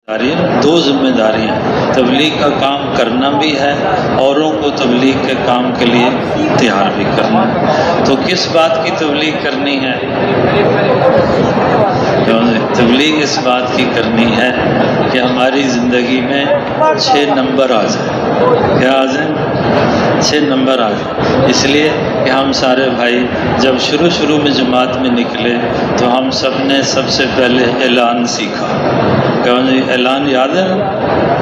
دو ذمہ داریاں، تبلیغ کا کام کرنا بھی ہے، اوروں کو تبلیغ کے کام کے لیے تیار بھی کرنا ہے۔ تو کس بات کی تبلیغ کرنی ہے؟ تبلیغ اس بات کی کرنی ہے کہ ہماری زندگی میں 6 نمبر آ جائیں۔ کیا آ جائیں؟ 6 نمبر آ جائیں۔ اس لیے کہ ہم سارے بھائی جب شروع میں جماعت میں نکلے تو ہم سب نے سب سے پہلے اعلان سیکھا۔ کہوں جی اعلان یاد ہے نا؟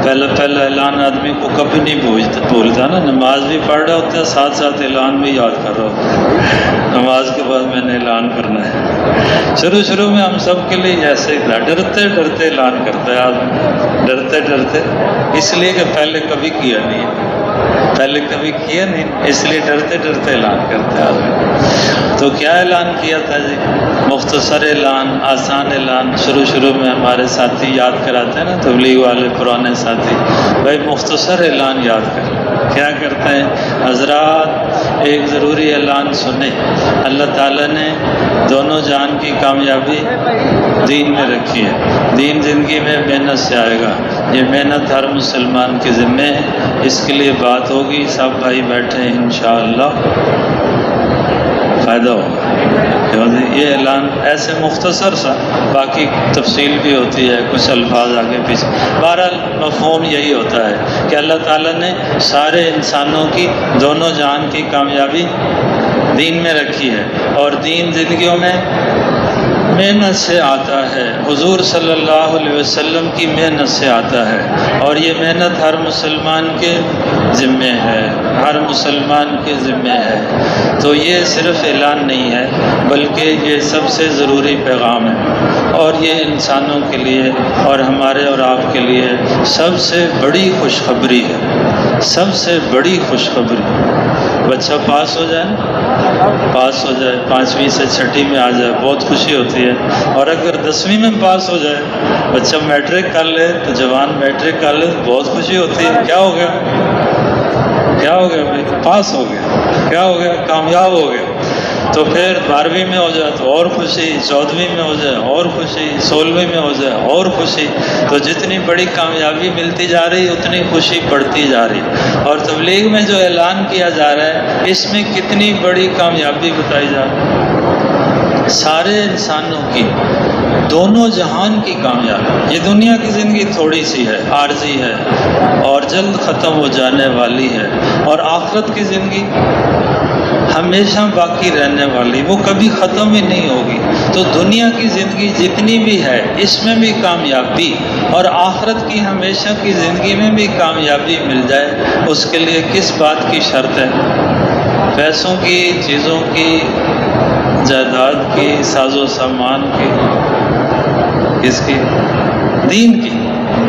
پہلا اعلان آدمی کو کبھی نہیں بھولتا نا، نماز بھی پڑھ رہا ہوتا ہے، ساتھ اعلان بھی یاد کر رہا ہوتا ہے، نماز کے بعد میں نے اعلان کرنا ہے۔ شروع میں ہم سب کے لیے ایسے ہی تھا، ڈرتے اعلان کرتا ہے آدمی، ڈرتے اس لیے کہ پہلے کبھی کیا نہیں، اس لیے ڈرتے اعلان کرتے آدمی۔ تو کیا اعلان کیا تھا جی؟ مختصر اعلان، آسان اعلان۔ شروع میں ہمارے ساتھی یاد کراتے ہیں نا، تبلیغ والے پرانے ساتھی، بھائی مختصر اعلان یاد کر۔ کیا کرتے ہیں حضرات؟ ایک ضروری اعلان سنیں، اللہ تعالیٰ نے دونوں جہان کی کامیابی دین میں رکھی ہے۔ دین زندگی میں محنت سے آئے گا، یہ محنت ہر مسلمان کے ذمہ ہے۔ اس کے لیے بات ہوگی، سب بھائی بیٹھے ہیں، انشاءاللہ فائدہ ہوگا۔ یہ اعلان ایسے مختصر سا، باقی تفصیل بھی ہوتی ہے، کچھ الفاظ آگے پیچھے، بہرحال مفہوم یہی ہوتا ہے کہ اللہ تعالیٰ نے سارے انسانوں کی دونوں جہان کی کامیابی دین میں رکھی ہے، اور دین زندگیوں میں محنت سے آتا ہے۔ حضور صلی اللہ علیہ وسلم کی محنت سے آتا ہے، اور یہ محنت ہر مسلمان کے ذمہ ہے، ہر مسلمان کے ذمہ ہے۔ تو یہ صرف اعلان نہیں ہے، بلکہ یہ سب سے ضروری پیغام ہے، اور یہ انسانوں کے لیے اور ہمارے اور آپ کے لیے سب سے بڑی خوشخبری ہے، سب سے بڑی خوشخبری۔ بچہ پاس ہو جائے، 5ویں سے 6ٹھی میں آ جائے، بہت خوشی ہوتی ہے، اور اگر 10ویں میں پاس ہو جائے، بچہ میٹرک کر لے تو جوان میٹرک کر لے تو بہت خوشی ہوتی ہے۔ کیا ہو گیا بھائی؟ پاس ہو گیا۔ کیا ہو گیا؟ کامیاب ہو گیا۔ تو پھر 12ویں میں ہو جائے تو اور خوشی، 14ویں میں ہو جائے اور خوشی، 16ویں میں ہو جائے اور خوشی۔ تو جتنی بڑی کامیابی ملتی جا رہی اتنی خوشی بڑھتی جا رہی۔ اور تبلیغ میں جو اعلان کیا جا رہا ہے، اس میں کتنی بڑی کامیابی بتائی جا رہی ہے، سارے انسانوں کی، دونوں جہان کی کامیابی۔ یہ دنیا کی زندگی تھوڑی سی ہے، عارضی ہے اور جلد ختم ہو جانے والی ہے، اور آخرت کی زندگی ہمیشہ باقی رہنے والی، وہ کبھی ختم ہی نہیں ہوگی۔ تو دنیا کی زندگی جتنی بھی ہے، اس میں بھی کامیابی، اور آخرت کی ہمیشہ کی زندگی میں بھی کامیابی مل جائے، اس کے لیے کس بات کی شرط ہے؟ پیسوں کی، چیزوں کی، جائیداد کی، ساز و سامان کی، کس کی؟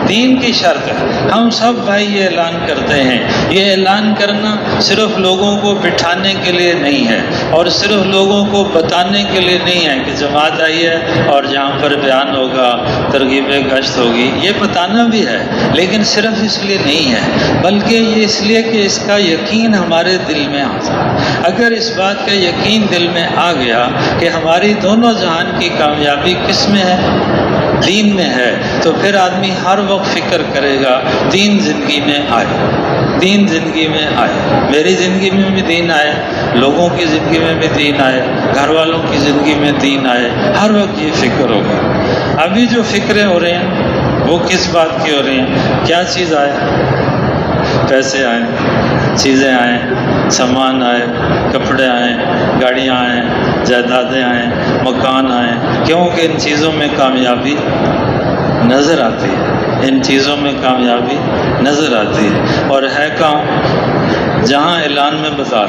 دین کی شرط ہے۔ ہم سب بھائی یہ اعلان کرتے ہیں، یہ اعلان کرنا صرف لوگوں کو بٹھانے کے لیے نہیں ہے، اور صرف لوگوں کو بتانے کے لیے نہیں ہے کہ جماعت آئی ہے اور جہاں پر بیان ہوگا، ترغیب گشت ہوگی، یہ بتانا بھی ہے، لیکن صرف اس لیے نہیں ہے، بلکہ یہ اس لیے کہ اس کا یقین ہمارے دل میں آ جائے۔ اگر اس بات کا یقین دل میں آ گیا کہ ہماری دونوں جہان کی کامیابی کس میں ہے؟ دین میں ہے، تو پھر آدمی ہر وقت فکر کرے گا دین زندگی میں آئے، میری زندگی میں بھی دین آئے، لوگوں کی زندگی میں بھی دین آئے، گھر والوں کی زندگی میں دین آئے، ہر وقت یہ فکر ہوگا۔ ابھی جو فکریں ہو رہی ہیں وہ کس بات کی ہو رہی ہیں؟ کیا چیز آئے؟ پیسے آئیں، چیزیں آئیں، سامان آئے، کپڑے آئیں، گاڑیاں آئیں، جائیدادیں آئیں، مکان آئیں، کیونکہ ان چیزوں میں کامیابی نظر آتی ہے، ان چیزوں میں کامیابی نظر آتی ہے۔ اور ہے کہاں؟ جہاں اعلان میں بتا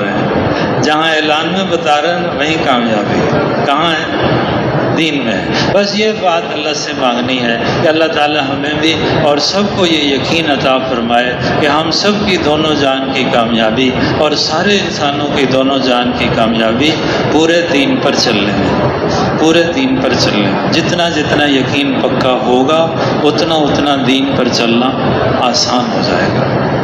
رہے ہیں، وہیں کامیابی ہے۔ کہاں ہے؟ دین میں ہے۔ بس یہ بات اللہ سے مانگنی ہے کہ اللہ تعالی ہمیں بھی اور سب کو یہ یقین عطا فرمائے کہ ہم سب کی دونوں جان کی کامیابی اور سارے انسانوں کی دونوں جان کی کامیابی پورے دین پر چلنے میں، جتنا یقین پکا ہوگا اتنا دین پر چلنا آسان ہو جائے گا۔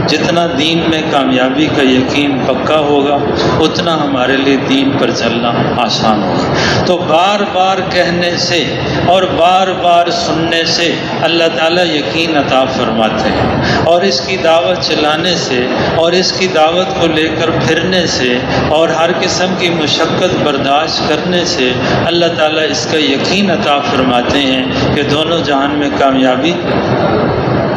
جتنا دین میں کامیابی کا یقین پکا ہوگا اتنا ہمارے لیے دین پر چلنا آسان ہوگا۔ تو بار بار کہنے سے اور بار بار سننے سے اللہ تعالیٰ یقین عطا فرماتے ہیں، اور اس کی دعوت چلانے سے اور اس کی دعوت کو لے کر پھرنے سے اور ہر قسم کی مشقت برداشت کرنے سے اللہ تعالیٰ اس کا یقین عطا فرماتے ہیں کہ دونوں جہان میں کامیابی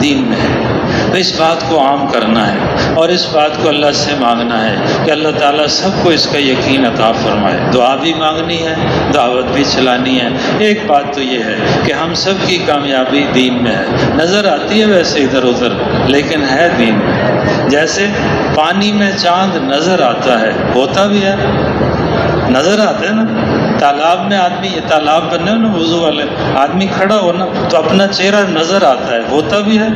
دین میں ہے۔ تو اس بات کو عام کرنا ہے اور اس بات کو اللہ سے مانگنا ہے کہ اللہ تعالیٰ سب کو اس کا یقین عطا فرمائے۔ دعا بھی مانگنی ہے، دعوت بھی چلانی ہے۔ ایک بات تو یہ ہے کہ ہم سب کی کامیابی دین میں ہے، نظر آتی ہے ویسے ادھر ادھر لیکن ہے دین میں۔ جیسے پانی میں چاند نظر آتا ہے، ہوتا بھی ہے، نظر آتا ہے نا۔ تالاب میں آدمی، یہ تالاب بنے نا وضو والے، آدمی کھڑا ہو نا تو اپنا چہرہ نظر آتا ہے، ہوتا بھی ہے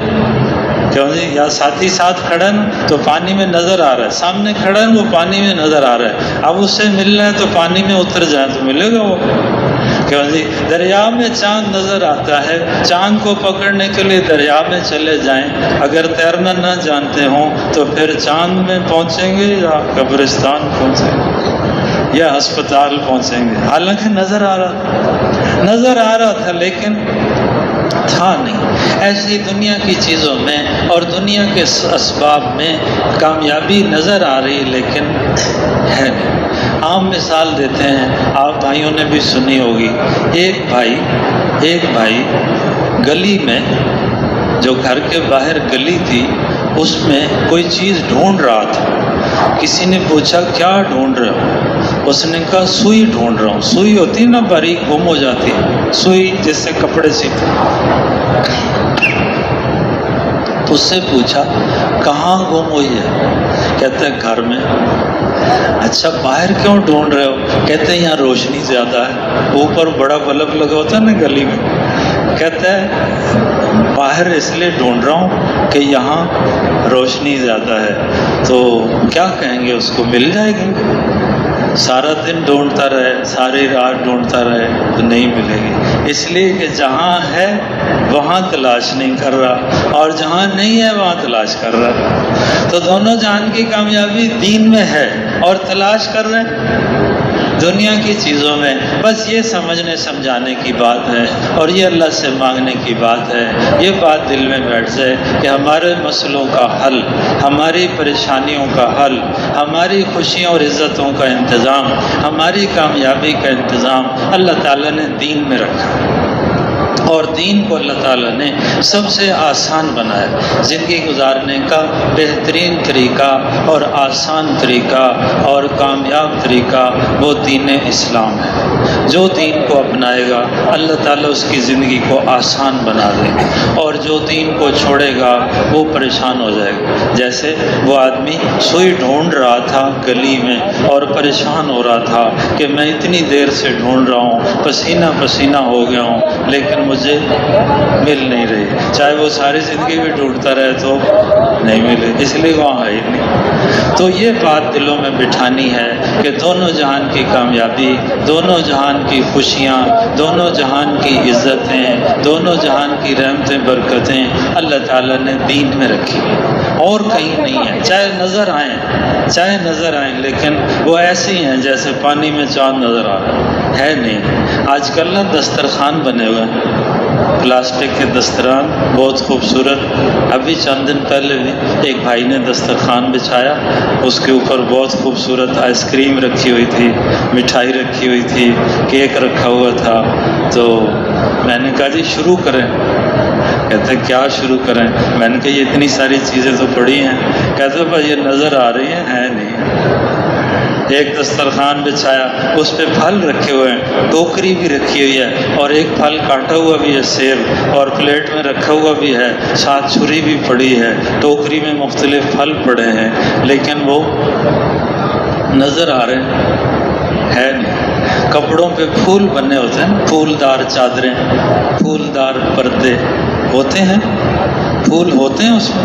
کیوں جی؟ یا ساتھی ساتھ کھڑا ہے نا تو پانی میں نظر آ رہا ہے، سامنے کھڑا ہے وہ پانی میں نظر آ رہا ہے، اب اس سے ملنا ہے تو پانی میں اتر جائیں تو ملے گا وہ کیوں جی؟ دریا میں چاند نظر آتا ہے، چاند کو پکڑنے کے لیے دریا میں چلے جائیں، اگر تیرنا نہ جانتے ہوں تو پھر چاند میں پہنچیں گے یا قبرستان پہنچیں گے یا ہسپتال پہنچیں گے۔ حالانکہ نظر آ رہا تھا لیکن تھا نہیں۔ ایسی دنیا کی چیزوں میں اور دنیا کے اسباب میں کامیابی نظر آ رہی لیکن ہے نہیں۔ عام مثال دیتے ہیں، آپ بھائیوں نے بھی سنی ہوگی، ایک بھائی گلی میں، جو گھر کے باہر گلی تھی اس میں کوئی چیز ڈھونڈ رہا تھا۔ کسی نے پوچھا کیا ڈھونڈ رہے ہو؟ اس نے کہا سوئی ڈھونڈ رہا ہوں۔ سوئی ہوتی نا باریک، گم ہو جاتی ہے سوئی، جس سے کپڑے سیتے۔ تو اس سے پوچھا کہاں گم ہوئی ہے؟ کہتا ہے گھر میں۔ اچھا باہر کیوں ڈھونڈ رہے ہو؟ کہتے ہیں یہاں روشنی زیادہ ہے، اوپر بڑا بلب لگا ہوتا ہے نا گلی میں۔ کہتا ہے باہر اس لیے ڈھونڈ رہا ہوں کہ یہاں روشنی زیادہ ہے۔ تو کیا کہیں گے اس کو؟ مل جائے گی؟ سارا دن ڈھونڈتا رہے، ساری رات ڈھونڈتا رہے تو نہیں ملے گی، اس لیے کہ جہاں ہے وہاں تلاش نہیں کر رہا اور جہاں نہیں ہے وہاں تلاش کر رہا۔ تو دونوں جہان کی کامیابی دین میں ہے اور تلاش کر رہے ہیں دنیا کی چیزوں میں۔ بس یہ سمجھنے سمجھانے کی بات ہے اور یہ اللہ سے مانگنے کی بات ہے، یہ بات دل میں بیٹھ جائے کہ ہمارے مسئلوں کا حل، ہماری پریشانیوں کا حل، ہماری خوشیوں اور عزتوں کا انتظام، ہماری کامیابی کا انتظام اللہ تعالیٰ نے دین میں رکھا، اور دین کو اللہ تعالیٰ نے سب سے آسان بنایا۔ زندگی گزارنے کا بہترین طریقہ اور آسان طریقہ اور کامیاب طریقہ وہ دین اسلام ہے۔ جو دین کو اپنائے گا اللہ تعالیٰ اس کی زندگی کو آسان بنا دے گا، اور جو دین کو چھوڑے گا وہ پریشان ہو جائے گا۔ جیسے وہ آدمی سوئی ڈھونڈ رہا تھا گلی میں اور پریشان ہو رہا تھا کہ میں اتنی دیر سے ڈھونڈ رہا ہوں، پسینہ پسینہ ہو گیا ہوں لیکن مجھے مل نہیں رہی، چاہے وہ ساری زندگی بھی ڈھونڈتا رہے تو نہیں ملے، اس لیے وہاں ہے ہی نہیں۔ تو یہ بات دلوں میں بٹھانی ہے کہ دونوں جہان کی کامیابی، دونوں جہان کی خوشیاں، دونوں جہان کی عزتیں، دونوں جہان کی رحمتیں برکتیں اللہ تعالیٰ نے دین میں رکھی اور کہیں نہیں ہے۔ چاہے نظر آئیں لیکن وہ ایسے ہی ہیں جیسے پانی میں چاند نظر آ رہا ہے نہیں۔ آج کل نا دسترخوان بنے ہوئے ہیں، پلاسٹک کے دسترخوان بہت خوبصورت۔ ابھی چند دن پہلے بھی ایک بھائی نے دسترخوان بچھایا، اس کے اوپر بہت خوبصورت آئس کریم رکھی ہوئی تھی، مٹھائی رکھی ہوئی تھی، کیک رکھا ہوا تھا۔ تو میں نے کہا جی شروع کریں۔ کہتے کیا شروع کریں؟ میں نے کہا یہ اتنی ساری چیزیں تو پڑی ہیں۔ کہتے بھائی یہ نظر آ رہی ہیں نہیں۔ ایک دسترخوان بچھایا، اس پہ پھل رکھے ہوئے ہیں، ٹوکری بھی رکھی ہوئی ہے اور ایک پھل کاٹا ہوا بھی ہے سیب، اور پلیٹ میں رکھا ہوا بھی ہے، ساتھ چھری بھی پڑی ہے، ٹوکری میں مختلف پھل پڑے ہیں لیکن وہ نظر آ رہے ہیں نہیں۔ کپڑوں پہ پھول بنے ہوتے ہیں، پھولدار چادریں، پھولدار پردے، ہوتے ہیں، پھول ہوتے ہیں اس میں،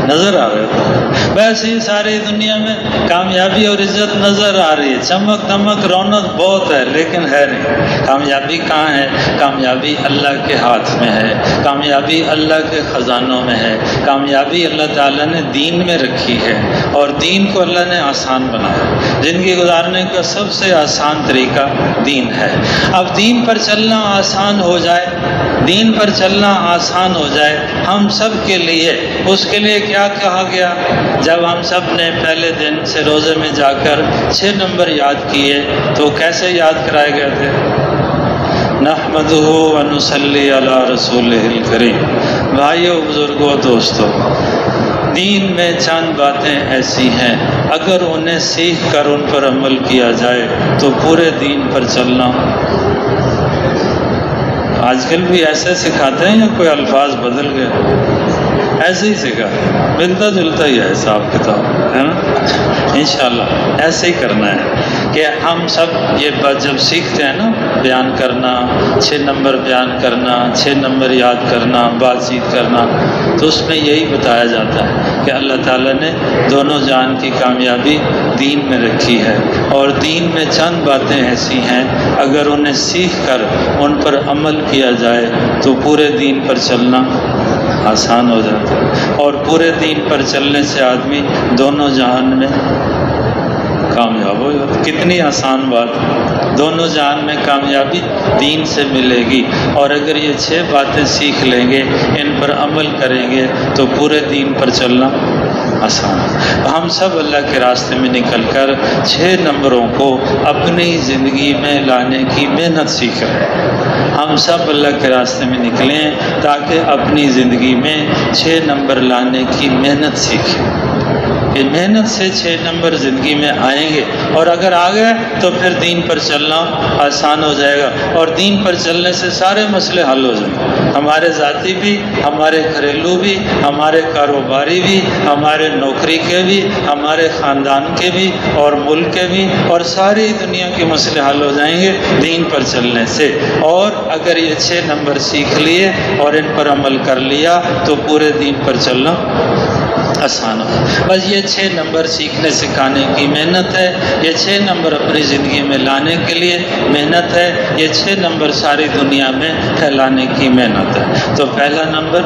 نظر آ رہے ہیں۔ ویسے ہی ساری دنیا میں کامیابی اور عزت نظر آ رہی ہے، چمک دمک رونق بہت ہے، لیکن ہے نہیں۔ کامیابی کہاں ہے؟ کامیابی اللہ کے ہاتھ میں ہے، کامیابی اللہ کے خزانوں میں ہے، کامیابی اللہ تعالیٰ نے دین میں رکھی ہے، اور دین کو اللہ نے آسان بنایا۔ زندگی گزارنے کا سب سے آسان طریقہ دین ہے۔ اب دین پر چلنا آسان ہو جائے، دین پر چلنا آسان ہو جائے ہم سب کے لیے، اس کے لیے کیا کہا گیا؟ جب ہم سب نے پہلے دن سے روزے میں جا کر 6 نمبر یاد کیے تو کیسے یاد کرائے گئے تھے؟ نحمدہ ونصلی علی رسولہ الکریم۔ بھائیو، بزرگوں، دوستو، دین میں چند باتیں ایسی ہیں اگر انہیں سیکھ کر ان پر عمل کیا جائے تو پورے دین پر چلنا۔ آج کل بھی ایسے سکھاتے ہیں یا کوئی الفاظ بدل گئے؟ ایسے ہی سکھا، ملتا جلتا ہی ہے حساب کتاب، ہے نا؟ انشاءاللہ ایسے ہی کرنا ہے کہ ہم سب یہ بات جب سیکھتے ہیں نا، بیان کرنا، 6 نمبر بیان کرنا، 6 نمبر یاد کرنا، بات چیت کرنا، تو اس میں یہی بتایا جاتا ہے کہ اللہ تعالیٰ نے دونوں جہان کی کامیابی دین میں رکھی ہے، اور دین میں چند باتیں ایسی ہیں اگر انہیں سیکھ کر ان پر عمل کیا جائے تو پورے دین پر چلنا آسان ہو جاتا ہے، اور پورے دین پر چلنے سے آدمی دونوں جہان میں کامیاب ہو جاتا ہے۔ کتنی آسان بات، دونوں جہان میں کامیابی دین سے ملے گی، اور اگر یہ 6 باتیں سیکھ لیں گے، ان پر عمل کریں گے تو پورے دین پر چلنا آسان ہے۔ ہم سب اللہ کے راستے میں نکل کر 6 نمبروں کو اپنی زندگی میں لانے کی محنت سیکھ رہے ہیں۔ ہم سب اللہ کے راستے میں نکلیں تاکہ اپنی زندگی میں 6 نمبر لانے کی محنت سیکھیں۔ یہ محنت سے 6 نمبر زندگی میں آئیں گے، اور اگر آ گئے تو پھر دین پر چلنا آسان ہو جائے گا، اور دین پر چلنے سے سارے مسئلے حل ہو جائیں گے، ہمارے ذاتی بھی، ہمارے گھریلو بھی، ہمارے کاروباری بھی، ہمارے نوکری کے بھی، ہمارے خاندان کے بھی، اور ملک کے بھی، اور ساری دنیا کے مسئلے حل ہو جائیں گے دین پر چلنے سے۔ اور اگر یہ 6 نمبر سیکھ لیے اور ان پر عمل کر لیا تو پورے دین پر چلنا آسان ہو۔ بس یہ 6 نمبر سیکھنے سکھانے کی محنت ہے، یہ 6 نمبر اپنی زندگی میں لانے کے لیے محنت ہے، یہ 6 نمبر ساری دنیا میں پھیلانے کی محنت ہے۔ تو پہلا نمبر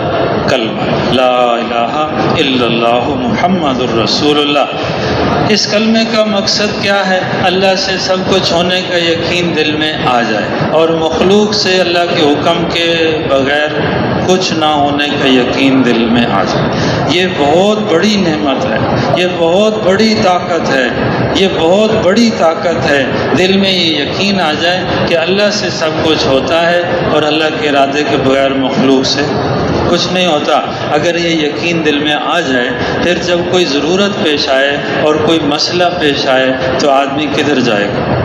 کلمہ لا الہ الا اللہ محمد الرسول اللہ۔ اس کلمے کا مقصد کیا ہے؟ اللہ سے سب کچھ ہونے کا یقین دل میں آ جائے، اور مخلوق سے اللہ کے حکم کے بغیر کچھ نہ ہونے کا یقین دل میں آ جائے۔ یہ بہت بڑی نعمت ہے، یہ بہت بڑی طاقت ہے، یہ بہت بڑی طاقت ہے۔ دل میں یہ یقین آ جائے کہ اللہ سے سب کچھ ہوتا ہے، اور اللہ کے ارادے کے بغیر مخلوق سے کچھ نہیں ہوتا۔ اگر یہ یقین دل میں آ جائے، پھر جب کوئی ضرورت پیش آئے اور کوئی مسئلہ پیش آئے تو آدمی کدھر جائے گا؟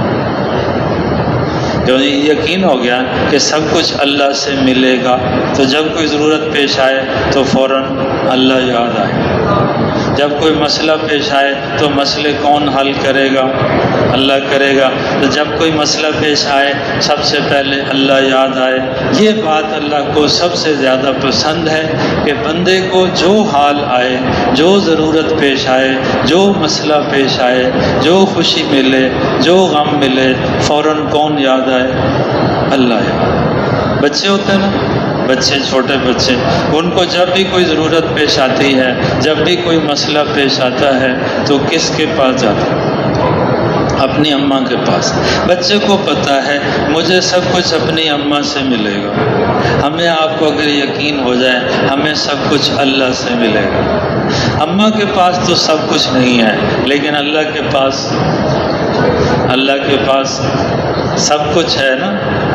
جو یقین ہو گیا کہ سب کچھ اللہ سے ملے گا، تو جب کوئی ضرورت پیش آئے تو فوراً اللہ یاد آئے۔ جب کوئی مسئلہ پیش آئے تو مسئلے کون حل کرے گا؟ اللہ کرے گا۔ تو جب کوئی مسئلہ پیش آئے سب سے پہلے اللہ یاد آئے۔ یہ بات اللہ کو سب سے زیادہ پسند ہے کہ بندے کو جو حال آئے، جو ضرورت پیش آئے، جو مسئلہ پیش آئے، جو خوشی ملے، جو غم ملے، فوراً کون یاد آئے؟ اللہ یاد۔ بچے ہوتے ہیں نا، بچے، چھوٹے بچے، ان کو جب بھی کوئی ضرورت پیش آتی ہے، جب بھی کوئی مسئلہ پیش آتا ہے تو کس کے پاس جاتا ہے؟ اپنی اماں کے پاس۔ بچے کو پتہ ہے مجھے سب کچھ اپنی اماں سے ملے گا۔ ہمیں آپ کو اگر یقین ہو جائے ہمیں سب کچھ اللہ سے ملے گا۔ اماں کے پاس تو سب کچھ نہیں ہے، لیکن اللہ کے پاس سب کچھ ہے نا،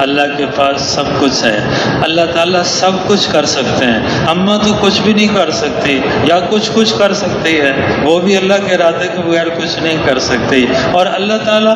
اللہ کے پاس سب کچھ ہے۔ اللہ تعالیٰ سب کچھ کر سکتے ہیں، اماں تو کچھ بھی نہیں کر سکتی، یا کچھ کر سکتی ہے، وہ بھی اللہ کے ارادے کے بغیر کچھ نہیں کر سکتی۔ اور اللہ تعالیٰ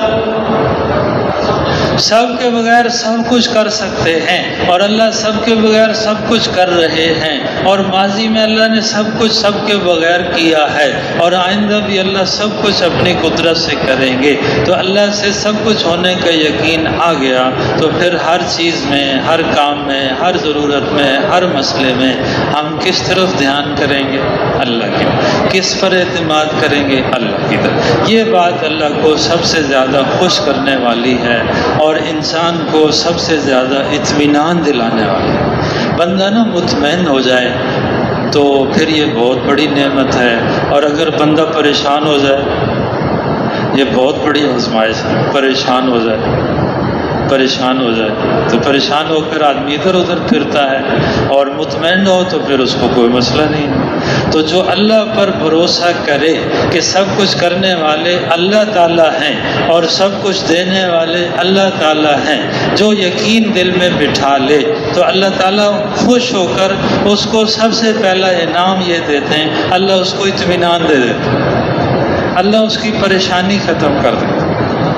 سب کے بغیر سب کچھ کر سکتے ہیں، اور اللہ سب کے بغیر سب کچھ کر رہے ہیں، اور ماضی میں اللہ نے سب کچھ سب کے بغیر کیا ہے، اور آئندہ بھی اللہ سب کچھ اپنی قدرت سے کریں گے۔ تو اللہ سے سب کچھ ہونے کا یقین آ گیا تو پھر ہر چیز میں، ہر کام میں، ہر ضرورت میں، ہر مسئلے میں ہم کس طرف دھیان کریں گے؟ اللہ کی، کس پر اعتماد کریں گے؟ اللہ کی طرف۔ یہ بات اللہ کو سب سے زیادہ خوش کرنے والی ہے اور انسان کو سب سے زیادہ اطمینان دلانے والی ہے۔ بندہ نا مطمئن ہو جائے تو پھر یہ بہت بڑی نعمت ہے، اور اگر بندہ پریشان ہو جائے، یہ بہت بڑی آزمائش ہے۔ پریشان ہو جائے تو پریشان ہو کر آدمی ادھر ادھر پھرتا ہے، اور مطمئن ہو تو پھر اس کو کوئی مسئلہ نہیں۔ تو جو اللہ پر بھروسہ کرے کہ سب کچھ کرنے والے اللہ تعالیٰ ہیں اور سب کچھ دینے والے اللہ تعالیٰ ہیں، جو یقین دل میں بٹھا لے تو اللہ تعالیٰ خوش ہو کر اس کو سب سے پہلا انعام یہ دیتے ہیں، اللہ اس کو اطمینان دے دیتے ہیں، اللہ اس کی پریشانی ختم کر دیتے ہیں۔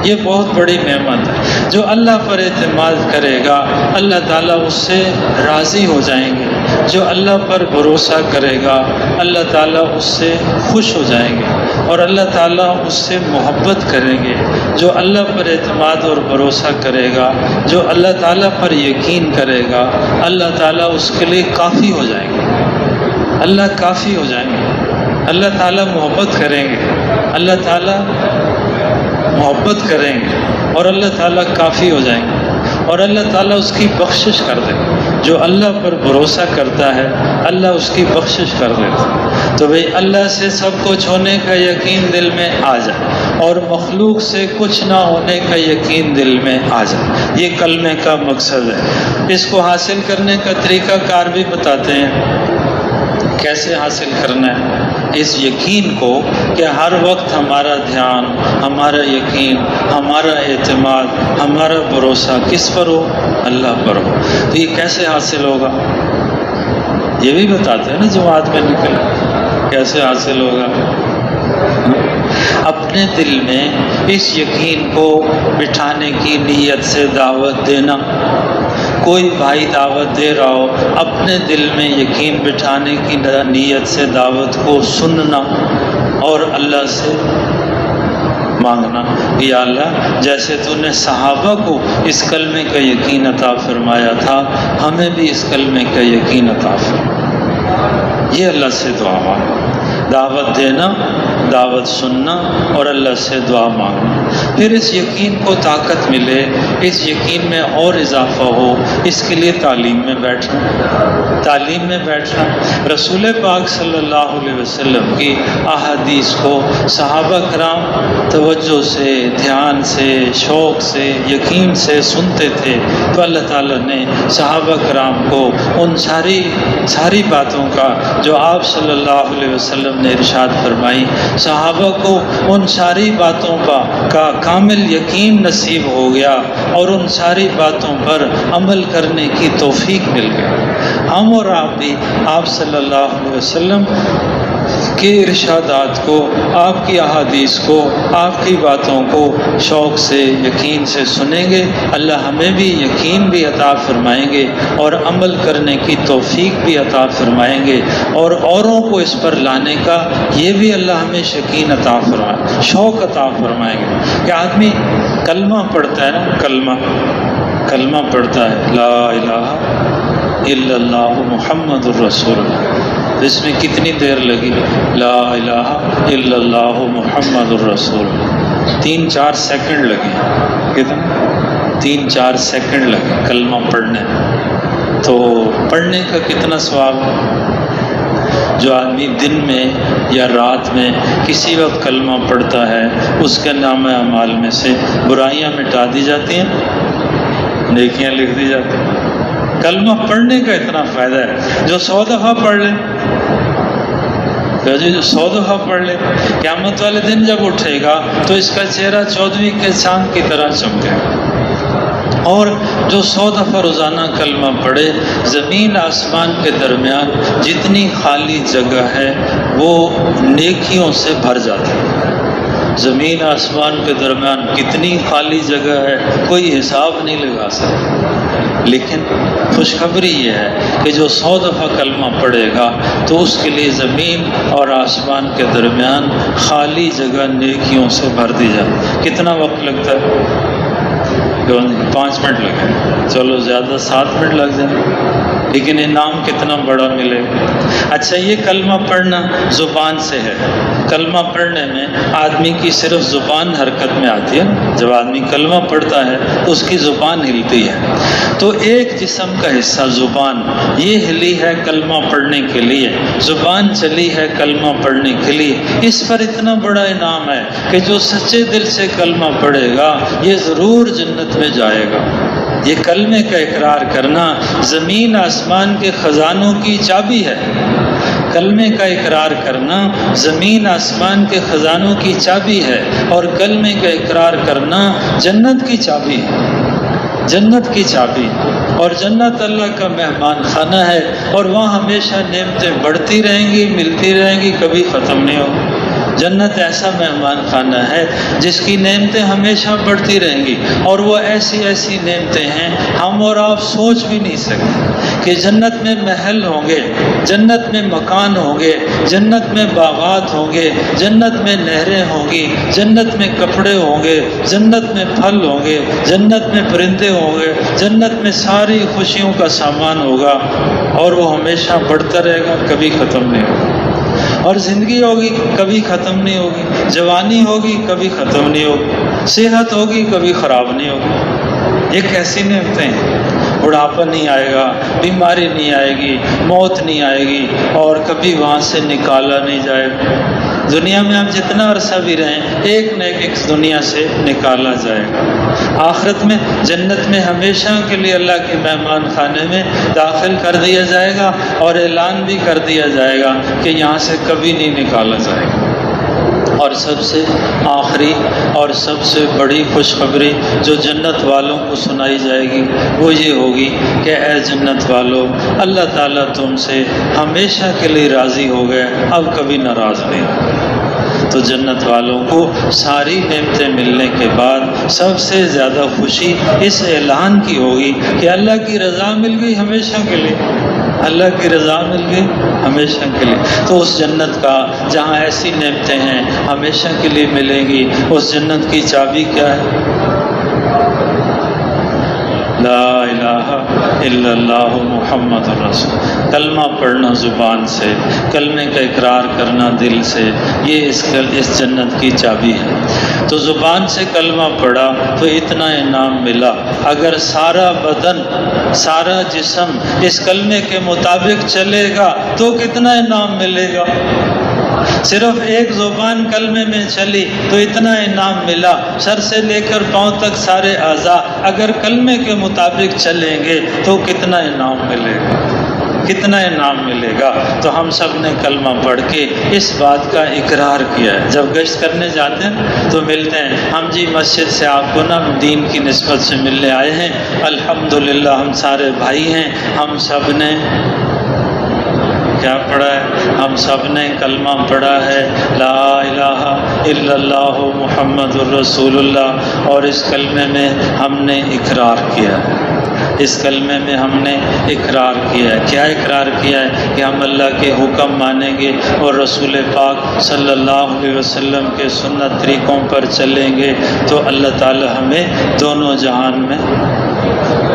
یہ بہت بڑی نعمت ہے۔ جو اللہ پر اعتماد کرے گا اللہ تعالیٰ اس سے راضی ہو جائیں گے، جو اللہ پر بھروسہ کرے گا اللہ تعالیٰ اس سے خوش ہو جائیں گے، اور اللہ تعالیٰ اس سے محبت کریں گے۔ جو اللہ پر اعتماد اور بھروسہ کرے گا، جو اللہ تعالیٰ پر یقین کرے گا، اللہ تعالیٰ اس کے لیے کافی ہو جائیں گے، اللہ کافی ہو جائیں گے، اللہ تعالیٰ محبت کریں گے، اللہ تعالیٰ محبت کریں گے، اور اللہ تعالیٰ کافی ہو جائیں گے، اور اللہ تعالیٰ اس کی بخشش کر دے گا۔ جو اللہ پر بھروسہ کرتا ہے اللہ اس کی بخشش کر دیتا ہے۔ تو بھئی اللہ سے سب کچھ ہونے کا یقین دل میں آ جائے، اور مخلوق سے کچھ نہ ہونے کا یقین دل میں آ جائے، یہ کلمے کا مقصد ہے۔ اس کو حاصل کرنے کا طریقہ کار بھی بتاتے ہیں کیسے حاصل کرنا ہے اس یقین کو، کہ ہر وقت ہمارا دھیان، ہمارا یقین، ہمارا اعتماد، ہمارا بھروسہ کس پر ہو؟ اللہ پر ہو۔ تو یہ کیسے حاصل ہوگا؟ یہ بھی بتاتے ہیں نا جماعت میں نکل کیسے حاصل ہوگا۔ اپنے دل میں اس یقین کو بٹھانے کی نیت سے دعوت دینا۔ کوئی بھائی دعوت دے رہا ہو، اپنے دل میں یقین بٹھانے کی نیت سے دعوت کو سننا، اور اللہ سے مانگنا، یا اللہ جیسے تو نے صحابہ کو اس کلمے کا یقین عطا فرمایا تھا، ہمیں بھی اس کلمے کا یقین عطا فرما۔ یہ اللہ سے دعا مانگنا، دعوت دینا، دعوت سننا، اور اللہ سے دعا مانگنا۔ پھر اس یقین کو طاقت ملے، اس یقین میں اور اضافہ ہو، اس کے لیے تعلیم میں بیٹھنا۔ رسول پاک صلی اللہ علیہ وسلم کی احادیث کو صحابہ کرام توجہ سے، دھیان سے، شوق سے، یقین سے سنتے تھے، تو اللہ تعالیٰ نے صحابہ کرام کو ان ساری باتوں کا جو آپ صلی اللہ علیہ وسلم نے ارشاد فرمائی، صحابہ کو ان ساری باتوں کا کامل یقین نصیب ہو گیا، اور ان ساری باتوں پر عمل کرنے کی توفیق مل گئی۔ ہم اور آپ بھی آپ صلی اللہ علیہ وسلم کے ارشادات کو، آپ کی احادیث کو، آپ کی باتوں کو شوق سے، یقین سے سنیں گے، اللہ ہمیں بھی یقین بھی عطا فرمائیں گے، اور عمل کرنے کی توفیق بھی عطا فرمائیں گے، اور اوروں کو اس پر لانے کا یہ بھی اللہ ہمیں یقین عطا فرمائے، شوق عطا فرمائیں گے۔ کہ آدمی کلمہ پڑھتا ہے نا، کلمہ پڑھتا ہے، لا الہ الا اللہ محمد الرسول اللہ، اس میں کتنی دیر لگی؟ لا الہ الا اللہ محمد الرسول اللہ، 3-4 سیکنڈ لگے۔ کتنا؟ 3-4 سیکنڈ لگے کلمہ پڑھنے۔ تو پڑھنے کا کتنا ثواب ہے؟ جو آدمی دن میں یا رات میں کسی وقت کلمہ پڑھتا ہے، اس کے نام اعمال میں سے برائیاں مٹا دی جاتی ہیں، نیکیاں لکھ دی جاتی ہیں۔ کلمہ پڑھنے کا اتنا فائدہ ہے، جو 100 دفعہ پڑھ لے، جو 100 دفعہ پڑھ لے، قیامت والے دن جب اٹھے گا تو اس کا چہرہ 14ویں کے چاند کی طرح چمکے گا۔ اور جو 100 دفعہ روزانہ کلمہ پڑھے، زمین آسمان کے درمیان جتنی خالی جگہ ہے وہ نیکیوں سے بھر جاتی ہے۔ زمین آسمان کے درمیان کتنی خالی جگہ ہے، کوئی حساب نہیں لگا سکتا، لیکن خوشخبری یہ ہے کہ جو 100 دفعہ کلمہ پڑھے گا تو اس کے لیے زمین اور آسمان کے درمیان خالی جگہ نیکیوں سے بھر دی جائے۔ کتنا وقت لگتا ہے؟ 5 منٹ لگے، چلو زیادہ 7 منٹ لگ جائیں، لیکن انعام کتنا بڑا ملے گا۔ اچھا، یہ کلمہ پڑھنا زبان سے ہے۔ کلمہ پڑھنے میں آدمی کی صرف زبان حرکت میں آتی ہے۔ جب آدمی کلمہ پڑھتا ہے تو اس کی زبان ہلتی ہے، تو ایک جسم کا حصہ زبان یہ ہلی ہے کلمہ پڑھنے کے لیے، زبان چلی ہے کلمہ پڑھنے کے لیے۔ اس پر اتنا بڑا انعام ہے کہ جو سچے دل سے کلمہ پڑھے گا یہ ضرور جنت میں جائے گا۔ یہ کلمے کا اقرار کرنا زمین آسمان کے خزانوں کی چابی ہے۔ کلمے کا اقرار کرنا زمین آسمان کے خزانوں کی چابی ہے، اور کلمے کا اقرار کرنا جنت کی چابی ہے، جنت کی چابی۔ اور جنت اللہ کا مہمان خانہ ہے، اور وہاں ہمیشہ نعمتیں بڑھتی رہیں گی، ملتی رہیں گی، کبھی ختم نہیں ہوگی۔ جنت ایسا مہمان خانہ ہے جس کی نعمتیں ہمیشہ بڑھتی رہیں گی، اور وہ ایسی ایسی نعمتیں ہیں ہم اور آپ سوچ بھی نہیں سکتے کہ جنت میں محل ہوں گے، جنت میں مکان ہوں گے، جنت میں باغات ہوں گے، جنت میں نہریں ہوں گی، جنت میں کپڑے ہوں گے، جنت میں پھل ہوں گے، جنت میں پرندے ہوں گے، جنت میں ساری خوشیوں کا سامان ہوگا، اور وہ ہمیشہ بڑھتا رہے گا، کبھی ختم نہیں ہوگا۔ اور زندگی ہوگی، کبھی ختم نہیں ہوگی، جوانی ہوگی، کبھی ختم نہیں ہوگی، صحت ہوگی، کبھی خراب نہیں ہوگی۔ یہ کیسی نعمتیں ہیں؟ بڑھاپا نہیں آئے گا، بیماری نہیں آئے گی، موت نہیں آئے گی، اور کبھی وہاں سے نکالا نہیں جائے گا۔ دنیا میں ہم جتنا عرصہ بھی رہیں، ایک نہ ایک دنیا سے نکالا جائے گا۔ آخرت میں جنت میں ہمیشہ کے لیے اللہ کے مہمان خانے میں داخل کر دیا جائے گا، اور اعلان بھی کر دیا جائے گا کہ یہاں سے کبھی نہیں نکالا جائے گا۔ اور سب سے آخری اور سب سے بڑی خوشخبری جو جنت والوں کو سنائی جائے گی وہ یہ ہوگی کہ اے جنت والو، اللہ تعالیٰ تم سے ہمیشہ کے لیے راضی ہو گئے، اب کبھی ناراض نہیں ہوگا۔ تو جنت والوں کو ساری نعمتیں ملنے کے بعد سب سے زیادہ خوشی اس اعلان کی ہوگی کہ اللہ کی رضا مل گئی ہمیشہ کے لیے، اللہ کی رضا مل گئی ہمیشہ کے لیے۔ تو اس جنت کا جہاں ایسی نعمتیں ہیں ہمیشہ کے لیے ملیں گی، اس جنت کی چابی کیا ہے؟ لا الہ الا اللہ محمد رسول، کلمہ پڑھنا زبان سے، کلمے کا اقرار کرنا دل سے، یہ اس جنت کی چابی ہے۔ تو زبان سے کلمہ پڑھا تو اتنا انعام ملا، اگر سارا بدن، سارا جسم اس کلمے کے مطابق چلے گا تو کتنا انعام ملے گا۔ صرف ایک زبان کلمے میں چلی تو اتنا انعام ملا، سر سے لے کر پاؤں تک سارے اعضاء اگر کلمے کے مطابق چلیں گے تو کتنا انعام ملے گا، کتنا انعام ملے گا۔ تو ہم سب نے کلمہ پڑھ کے اس بات کا اقرار کیا ہے۔ جب گشت کرنے جاتے ہیں تو ملتے ہیں، ہم جی مسجد سے آپ کو نا دین کی نسبت سے ملنے آئے ہیں، الحمدللہ ہم سارے بھائی ہیں، ہم سب نے کیا پڑھا ہے؟ ہم سب نے کلمہ پڑھا ہے، لا الہ الا اللہ محمد الرسول اللہ، اور اس کلمے میں ہم نے اقرار کیا ہے، اس کلمے میں ہم نے اقرار کیا ہے۔ کیا اقرار کیا ہے؟ کہ ہم اللہ کے حکم مانیں گے اور رسول پاک صلی اللہ علیہ وسلم کے سنت طریقوں پر چلیں گے تو اللہ تعالی ہمیں دونوں جہان میں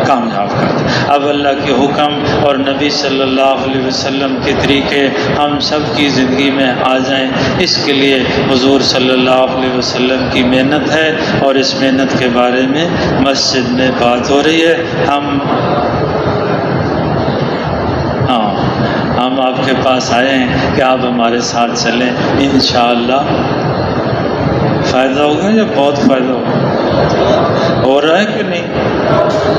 کامیاب کر دے۔ اب اللہ کے حکم اور نبی صلی اللہ علیہ وسلم کے طریقے ہم سب کی زندگی میں آ جائیں، اس کے لیے حضور صلی اللہ علیہ وسلم کی محنت ہے، اور اس محنت کے بارے میں مسجد میں بات ہو رہی ہے۔ ہم آپ کے پاس آئے ہیں کہ آپ ہمارے ساتھ چلیں، انشاءاللہ فائدہ ہوگا یا بہت فائدہ ہوگا؟ ہو رہا ہے کہ نہیں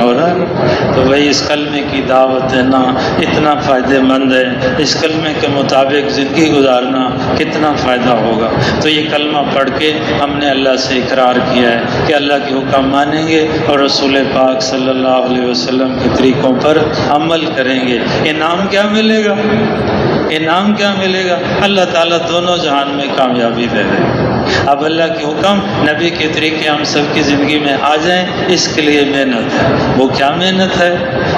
ہو رہا ہے؟ تو بھائی اس کلمے کی دعوت دینا اتنا فائدہ مند ہے، اس کلمے کے مطابق زندگی گزارنا کتنا فائدہ ہوگا۔ تو یہ کلمہ پڑھ کے ہم نے اللہ سے اقرار کیا ہے کہ اللہ کے حکم مانیں گے اور رسول پاک صلی اللہ علیہ وسلم کے طریقوں پر عمل کریں گے۔ انعام کیا ملے گا؟ انعام کیا ملے گا؟ اللہ تعالیٰ دونوں جہان میں کامیابی دے دے گا۔ اب اللہ کے حکم نبی کے طریقے ہم سب کی زندگی میں آ جائیں، اس کے لیے محنت ہے۔ وہ کیا محنت ہے؟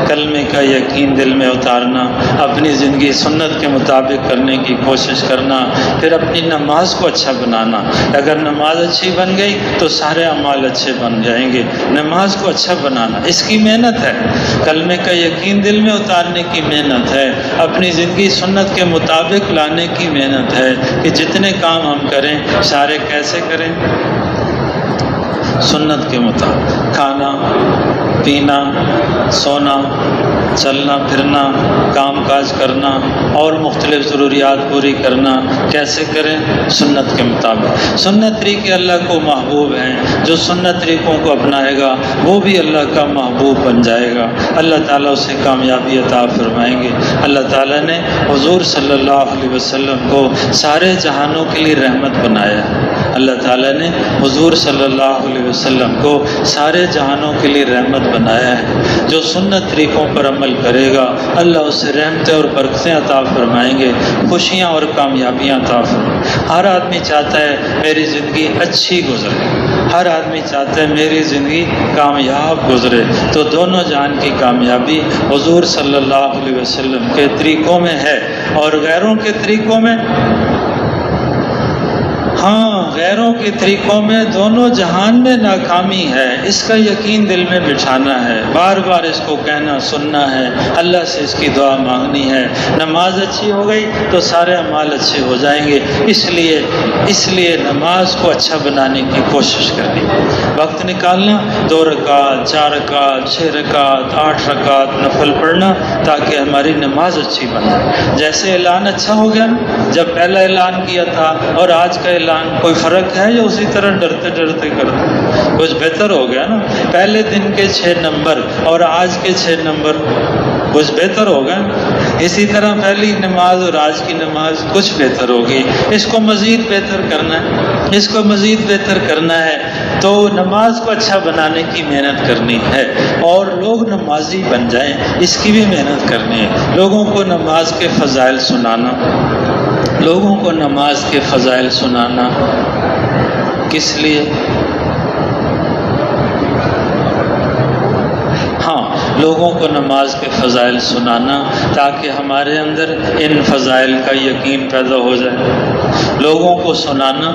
کلمے کا یقین دل میں اتارنا، اپنی زندگی سنت کے مطابق کرنے کی کوشش کرنا، پھر اپنی نماز کو اچھا بنانا۔ اگر نماز اچھی بن گئی تو سارے اعمال اچھے بن جائیں گے۔ نماز کو اچھا بنانا اس کی محنت ہے، کلمے کا یقین دل میں اتارنے کی محنت ہے، اپنی زندگی سنت کے مطابق لانے کی محنت ہے کہ جتنے کام ہم کریں سارے کیسے کریں؟ سنت کے مطابق، کھانا پینا، سونا، چلنا پھرنا، کام کاج کرنا اور مختلف ضروریات پوری کرنا کیسے کریں؟ سنت کے مطابق۔ سنت طریقے اللہ کو محبوب ہیں، جو سنت طریقوں کو اپنائے گا وہ بھی اللہ کا محبوب بن جائے گا، اللہ تعالیٰ اسے کامیابی عطا فرمائیں گے۔ اللہ تعالیٰ نے حضور صلی اللہ علیہ وسلم کو سارے جہانوں کے لیے رحمت بنایا ہے۔ اللہ تعالیٰ نے حضور صلی اللہ علیہ وسلم کو سارے جہانوں کے لیے رحمت بنایا ہے۔ جو سنت طریقوں پر عمل کرے گا اللہ اسے رحمتیں اور برکتیں عطا فرمائیں گے، خوشیاں اور کامیابیاں عطا فرمائیں گے۔ ہر آدمی چاہتا ہے میری زندگی اچھی گزرے، ہر آدمی چاہتا ہے میری زندگی کامیاب گزرے، تو دونوں جہان کی کامیابی حضور صلی اللہ علیہ وسلم کے طریقوں میں ہے۔ اور غیروں کے طریقوں میں، ہاں غیروں کے طریقوں میں دونوں جہان میں ناکامی ہے، اس کا یقین دل میں بٹھانا ہے، بار بار اس کو کہنا سننا ہے، اللہ سے اس کی دعا مانگنی ہے۔ نماز اچھی ہو گئی تو سارے اعمال اچھے ہو جائیں گے، اس لیے نماز کو اچھا بنانے کی کوشش کرنی، وقت نکالنا، 2 رکعت 4 رکعت 6 رکعت 8 رکعت نفل پڑھنا تاکہ ہماری نماز اچھی بن جائے۔ جیسے اعلان اچھا ہو گیا، جب پہلا اعلان کیا تھا اور آج کا اعلان کوئی فرق ہے یا اسی طرح ڈرتے ڈرتے کرتے؟ کچھ بہتر ہو گیا نا، پہلے دن کے 6 نمبر اور آج کے 6 نمبر کچھ بہتر ہوگا۔ اسی طرح پہلی نماز اور آج کی نماز کچھ بہتر ہوگی۔ اس کو مزید بہتر کرنا ہے، اس کو مزید بہتر کرنا ہے تو نماز کو اچھا بنانے کی محنت کرنی ہے، اور لوگ نمازی بن جائیں اس کی بھی محنت کرنی ہے۔ لوگوں کو نماز کے فضائل سنانا، لوگوں کو نماز کے فضائل سنانا کس لیے؟ لوگوں کو نماز کے فضائل سنانا تاکہ ہمارے اندر ان فضائل کا یقین پیدا ہو جائے، لوگوں کو سنانا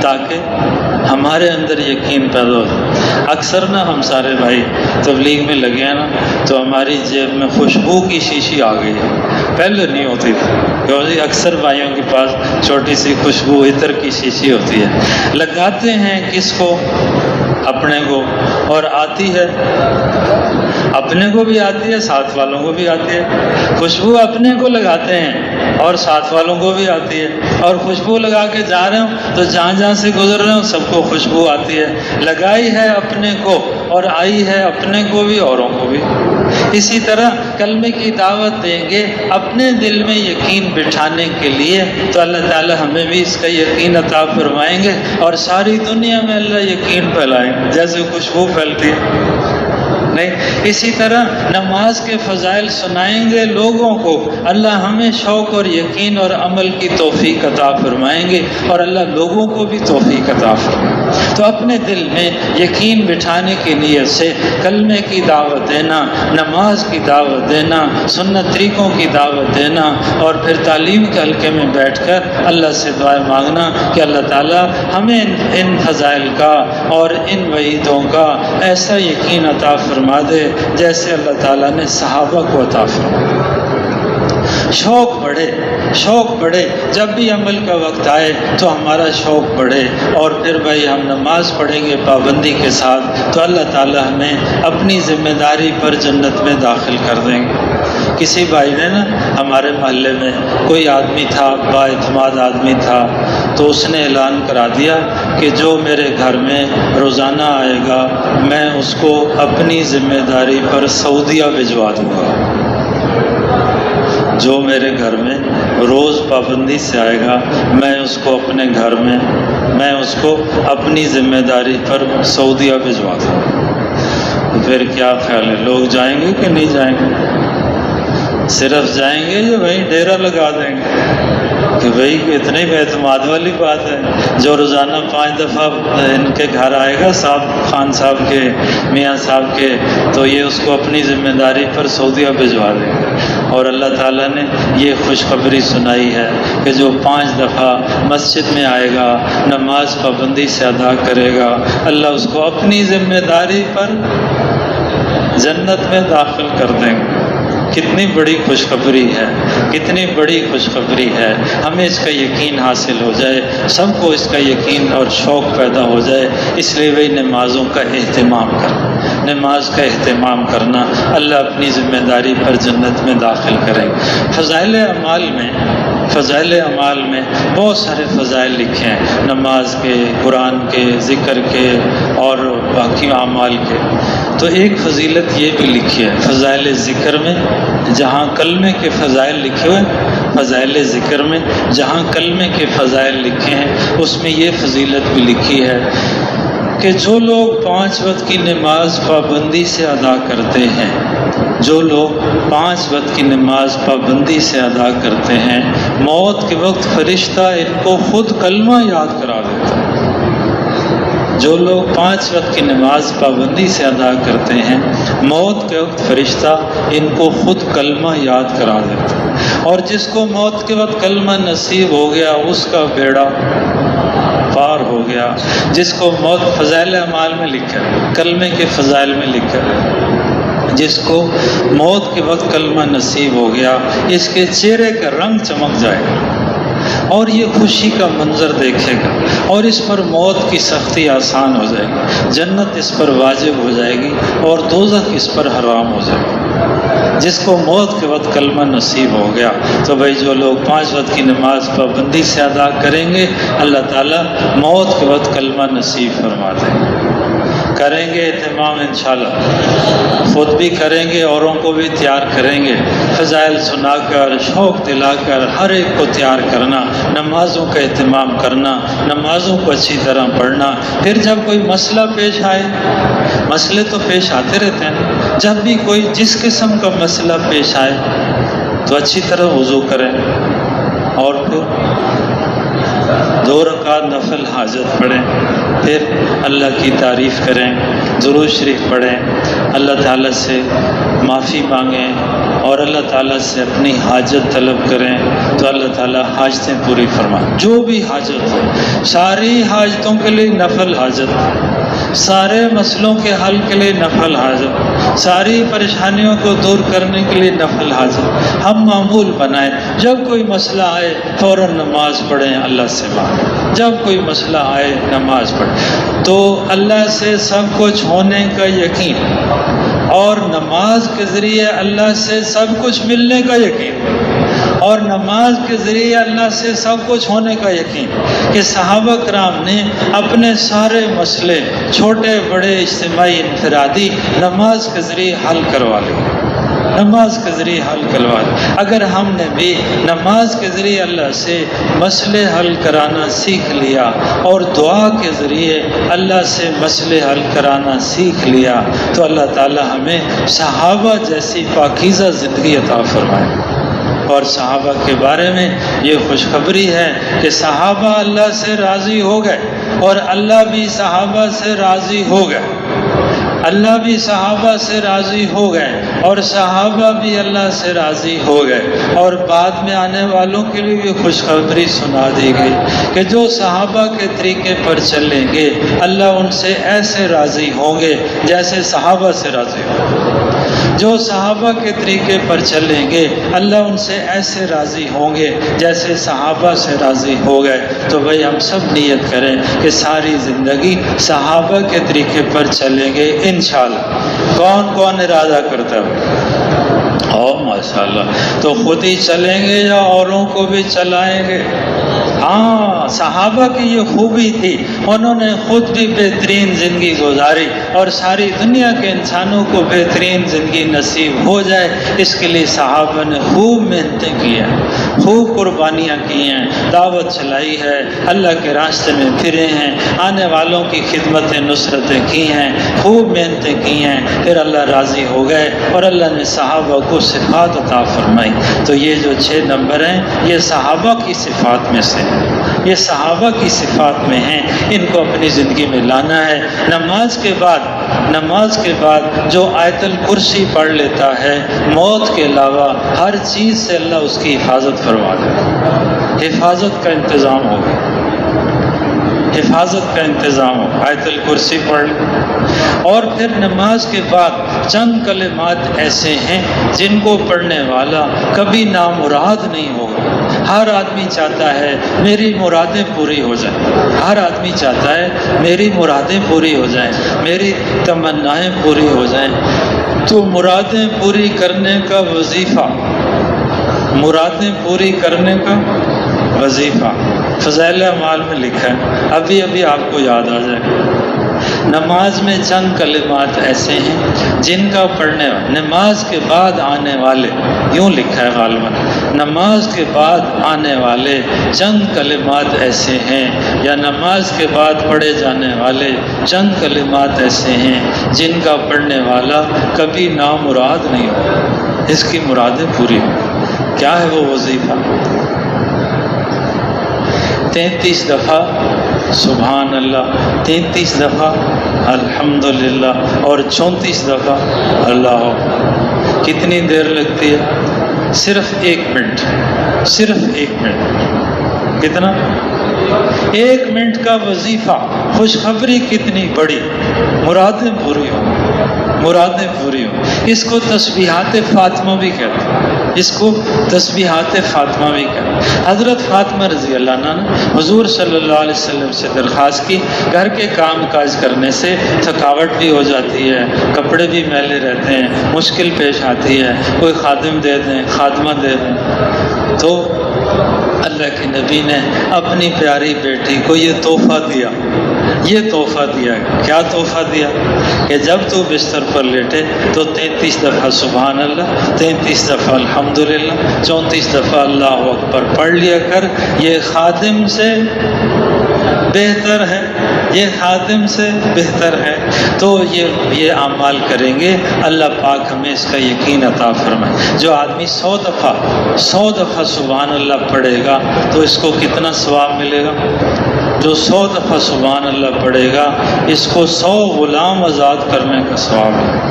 تاکہ ہمارے اندر یقین پیدا ہو جائے۔ اکثر نا ہم سارے بھائی تبلیغ میں لگے ہیں نا تو ہماری جیب میں خوشبو کی شیشی آ گئی ہے، پہلے نہیں ہوتی تھی، کیونکہ اکثر بھائیوں کے پاس چھوٹی سی خوشبو عطر کی شیشی ہوتی ہے، لگاتے ہیں کس کو؟ اپنے کو، اور آتی ہے اپنے کو بھی آتی ہے، ساتھ والوں کو بھی آتی ہے۔ خوشبو اپنے کو لگاتے ہیں اور ساتھ والوں کو بھی آتی ہے، اور خوشبو لگا کے جا رہے ہوں تو جہاں جہاں سے گزر رہے ہوں سب کو خوشبو آتی ہے، لگائی ہے اپنے کو اور آئی ہے اپنے کو بھی اوروں کو بھی۔ اسی طرح کلمے کی دعوت دیں گے اپنے دل میں یقین بٹھانے کے لیے تو اللہ تعالی ہمیں بھی اس کا یقین عطا فرمائیں گے، اور ساری دنیا میں اللہ یقین پھیلائیں گے جیسے خوشبو پھیلتی ہے۔ نہیں، اسی طرح نماز کے فضائل سنائیں گے لوگوں کو، اللہ ہمیں شوق اور یقین اور عمل کی توفیق عطا فرمائیں گے، اور اللہ لوگوں کو بھی توفیق عطا فرمائیں گے۔ تو اپنے دل میں یقین بٹھانے کی نیت سے کلمے کی دعوت دینا، نماز کی دعوت دینا، سنت طریقوں کی دعوت دینا، اور پھر تعلیم کے حلقے میں بیٹھ کر اللہ سے دعائیں مانگنا کہ اللہ تعالیٰ ہمیں ان فضائل کا اور ان وعیدوں کا ایسا یقین عطا فرما دے جیسے اللہ تعالیٰ نے صحابہ کو عطا فرمایا۔ شوق بڑھے، جب بھی عمل کا وقت آئے تو ہمارا شوق بڑھے، اور پھر بھائی ہم نماز پڑھیں گے پابندی کے ساتھ تو اللہ تعالیٰ ہمیں اپنی ذمہ داری پر جنت میں داخل کر دیں گے۔ کسی بھائی نے نا ہمارے محلے میں کوئی آدمی تھا، با اعتماد آدمی تھا، تو اس نے اعلان کرا دیا کہ جو میرے گھر میں روزانہ آئے گا میں اس کو اپنی ذمہ داری پر سعودیہ بھجوا دوں گا۔ جو میرے گھر میں روز پابندی سے آئے گا میں اس کو اپنے گھر میں، میں اس کو اپنی ذمہ داری پر سعودیہ بھجوا دوں گا۔ تو پھر کیا خیال ہے، لوگ جائیں گے کہ نہیں جائیں گے؟ صرف جائیں گے یا وہیں ڈیرا لگا دیں گے؟ کہ بھئی اتنی بے اعتماد والی بات ہے، جو روزانہ 5 دفعہ ان کے گھر آئے گا صاحب خان صاحب کے، میاں صاحب کے، تو یہ اس کو اپنی ذمہ داری پر سعودیہ بھجوا دیں گے۔ اور اللہ تعالیٰ نے یہ خوشخبری سنائی ہے کہ جو 5 دفعہ مسجد میں آئے گا، نماز پابندی سے ادا کرے گا، اللہ اس کو اپنی ذمہ داری پر جنت میں داخل کر دیں گے۔ کتنی بڑی خوشخبری ہے، کتنی بڑی خوشخبری ہے۔ ہمیں اس کا یقین حاصل ہو جائے، سب کو اس کا یقین اور شوق پیدا ہو جائے۔ اس لیے وہی نمازوں کا اہتمام کرنا، نماز کا اہتمام کرنا، اللہ اپنی ذمہ داری پر جنت میں داخل کریں گے۔ فضائل اعمال میں بہت سارے فضائل لکھے ہیں، نماز کے، قرآن کے، ذکر کے اور باقی اعمال کے۔ تو ایک فضیلت یہ بھی لکھی ہے فضائل ذکر میں، جہاں کلمے کے فضائل لکھے ہوئے، فضائل ذکر میں جہاں کلمے کے فضائل لکھے ہیں، اس میں یہ فضیلت بھی لکھی ہے کہ جو لوگ 5 وقت کی نماز پابندی سے ادا کرتے ہیں، جو لوگ 5 وقت کی نماز پابندی سے ادا کرتے ہیں، موت کے وقت فرشتہ ان کو خود کلمہ یاد کرا دیتا ہے۔ جو لوگ 5 وقت کی نماز پابندی سے ادا کرتے ہیں، موت کے وقت فرشتہ ان کو خود کلمہ یاد کرا دیتا ہے۔ اور جس کو موت کے وقت کلمہ نصیب ہو گیا، اس کا بیڑا پار ہو گیا۔ جس کو موت، فضائل اعمال میں لکھا ہے، کلمے کے فضائل میں لکھا ہے، جس کو موت کے وقت کلمہ نصیب ہو گیا، اس کے چہرے کا رنگ چمک جائے گا اور یہ خوشی کا منظر دیکھے گا، اور اس پر موت کی سختی آسان ہو جائے گی، جنت اس پر واجب ہو جائے گی اور دوزخ اس پر حرام ہو جائے گی۔ جس کو موت کے وقت کلمہ نصیب ہو گیا، تو بھائی جو لوگ 5 وقت کی نماز پابندی سے ادا کریں گے، اللہ تعالیٰ موت کے وقت کلمہ نصیب فرما دیں گے۔ کریں گے اہتمام انشاءاللہ، خود بھی کریں گے، اوروں کو بھی تیار کریں گے، فضائل سنا کر، شوق دلا کر ہر ایک کو تیار کرنا، نمازوں کا اہتمام کرنا، نمازوں کو اچھی طرح پڑھنا۔ پھر جب کوئی مسئلہ پیش آئے، مسئلے تو پیش آتے رہتے ہیں، جب بھی کوئی جس قسم کا مسئلہ پیش آئے تو اچھی طرح وضو کریں، اور پھر 2 رکعت نفل حاجت پڑھیں، پھر اللہ کی تعریف کریں، درود شریف پڑھیں، اللہ تعالیٰ سے معافی مانگیں اور اللہ تعالیٰ سے اپنی حاجت طلب کریں، تو اللہ تعالیٰ حاجتیں پوری فرمائیں۔ جو بھی حاجت ہو، ساری حاجتوں کے لیے نفل حاجت، سارے مسئلوں کے حل کے لیے نفل حاجت، ساری پریشانیوں کو دور کرنے کے لیے نفل حاجت ہم معمول بنائیں۔ جب کوئی مسئلہ آئے فوراً نماز پڑھیں، اللہ سے مانگیں۔ جب کوئی مسئلہ آئے نماز پڑھیں، تو اللہ سے سب کچھ ہونے کا یقین، اور نماز کے ذریعے اللہ سے سب کچھ ملنے کا یقین، اور نماز کے ذریعے اللہ سے سب کچھ ہونے کا یقین، کہ صحابہ کرام نے اپنے سارے مسئلے چھوٹے بڑے اجتماعی انفرادی نماز کے ذریعے حل کروا لیے، نماز کے ذریعے حل کروا لیے۔ اگر ہم نے بھی نماز کے ذریعے اللہ سے مسئلے حل کرانا سیکھ لیا اور دعا کے ذریعے اللہ سے مسئلے حل کرانا سیکھ لیا، تو اللہ تعالی ہمیں صحابہ جیسی پاکیزہ زندگی عطا فرمائے۔ اور صحابہ کے بارے میں یہ خوشخبری ہے کہ صحابہ اللہ سے راضی ہو گئے، اور اللہ بھی صحابہ سے راضی ہو گئے، اللہ بھی صحابہ سے راضی ہو گئے، اور صحابہ بھی اللہ سے راضی ہو گئے۔ اور بعد میں آنے والوں کے لیے بھی خوشخبری سنا دی گئی کہ جو صحابہ کے طریقے پر چلیں گے، اللہ ان سے ایسے راضی ہوں گے جیسے صحابہ سے راضی ہوں۔ جو صحابہ کے طریقے پر چلیں گے، اللہ ان سے ایسے راضی ہوں گے جیسے صحابہ سے راضی ہو گئے۔ تو بھائی ہم سب نیت کریں کہ ساری زندگی صحابہ کے طریقے پر چلیں گے انشاءاللہ۔ کون کون ارادہ کرتا ہے؟ ماشاءاللہ، تو خود ہی چلیں گے یا اوروں کو بھی چلائیں گے؟ ہاں صحابہ کی یہ خوبی تھی، انہوں نے خود بھی بہترین زندگی گزاری اور ساری دنیا کے انسانوں کو بہترین زندگی نصیب ہو جائے، اس کے لیے صحابہ نے خوب محنتیں کی ہیں، خوب قربانیاں کی ہیں، دعوت چلائی ہے، اللہ کے راستے میں پھرے ہیں، آنے والوں کی خدمتیں نصرتیں کی ہیں، خوب محنتیں کی ہیں، پھر اللہ راضی ہو گئے اور اللہ نے صحابہ کو صفات عطا فرمائی۔ تو یہ جو 6 نمبر ہیں یہ صحابہ کی صفات میں سے ہیں، یہ صحابہ کی صفات میں ہیں، ان کو اپنی زندگی میں لانا ہے۔ نماز کے بعد جو آیت الکرسی پڑھ لیتا ہے، موت کے علاوہ ہر چیز سے اللہ اس کی حفاظت فرما دے، حفاظت کا انتظام ہوگا، حفاظت کا انتظام ہو، آیت الکرسی پڑھ لیں۔ اور پھر نماز کے بعد چند کلمات ایسے ہیں جن کو پڑھنے والا کبھی نامراد نہیں ہوگا۔ ہر آدمی چاہتا ہے میری مرادیں پوری ہو جائیں، ہر آدمی چاہتا ہے میری مرادیں پوری ہو جائیں، میری تمنائیں پوری ہو جائیں۔ تو مرادیں پوری کرنے کا وظیفہ، مرادیں پوری کرنے کا وظیفہ فضائل اعمال میں لکھا ہے، ابھی آپ کو یاد آ جائے۔ نماز میں چند کلمات ایسے ہیں جن کا پڑھنے نماز کے بعد آنے والے، یوں لکھا ہے غالباً، نماز کے بعد آنے والے چند کلمات ایسے ہیں، یا نماز کے بعد پڑھے جانے والے چند کلمات ایسے ہیں جن کا پڑھنے والا کبھی نامراد نہیں ہو، اس کی مرادیں پوری ہوں۔ کیا ہے وہ وظیفہ؟ 33 دفعہ سبحان اللہ، 33 دفعہ الحمدللہ اور 34 دفعہ اللہ اکبر۔ کتنی دیر لگتی ہے؟ صرف 1 منٹ، صرف 1 منٹ۔ کتنا؟ 1 منٹ کا وظیفہ۔ خوشخبری کتنی بڑی، مرادیں پوری ہوں، مرادیں پوری ہوں۔ اس کو تسبیحات فاطمہ بھی کہتے ہیں، اس کو تسبیحات فاطمہ بھی کہتے ہیں۔ حضرت فاطمہ رضی اللہ عنہا نے حضور صلی اللہ علیہ وسلم سے درخواست کی، گھر کے کام کاج کرنے سے تھکاوٹ بھی ہو جاتی ہے، کپڑے بھی میلے رہتے ہیں، مشکل پیش آتی ہے، کوئی خادم دے دیں، خادمہ دے دیں۔ تو اللہ کے نبی نے اپنی پیاری بیٹی کو یہ تحفہ دیا، یہ تحفہ دیا۔ کیا تحفہ دیا؟ کہ جب تو بستر پر لیٹے تو 33 دفعہ سبحان اللہ، 33 دفعہ الحمدللہ، 34 دفعہ اللہ اکبر پڑھ لیا کر۔ یہ خادم سے بہتر ہے، یہ خادم سے بہتر ہے۔ تو یہ اعمال کریں گے، اللہ پاک ہمیں اس کا یقین عطا فرمائے۔ جو آدمی 100 دفعہ سبحان اللہ پڑھے گا تو اس کو کتنا ثواب ملے گا؟ جو 100 دفعہ سبحان اللہ پڑھے گا اس کو 100 غلام آزاد کرنے کا ثواب ہے،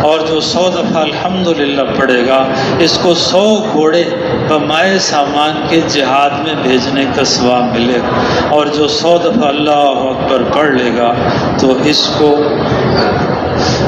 اور جو 100 دفعہ الحمدللہ پڑھے گا اس کو 100 گھوڑے بمائے سامان کے جہاد میں بھیجنے کا ثواب ملے گا، اور جو 100 دفعہ اللہ اکبر پڑھ لے گا تو اس کو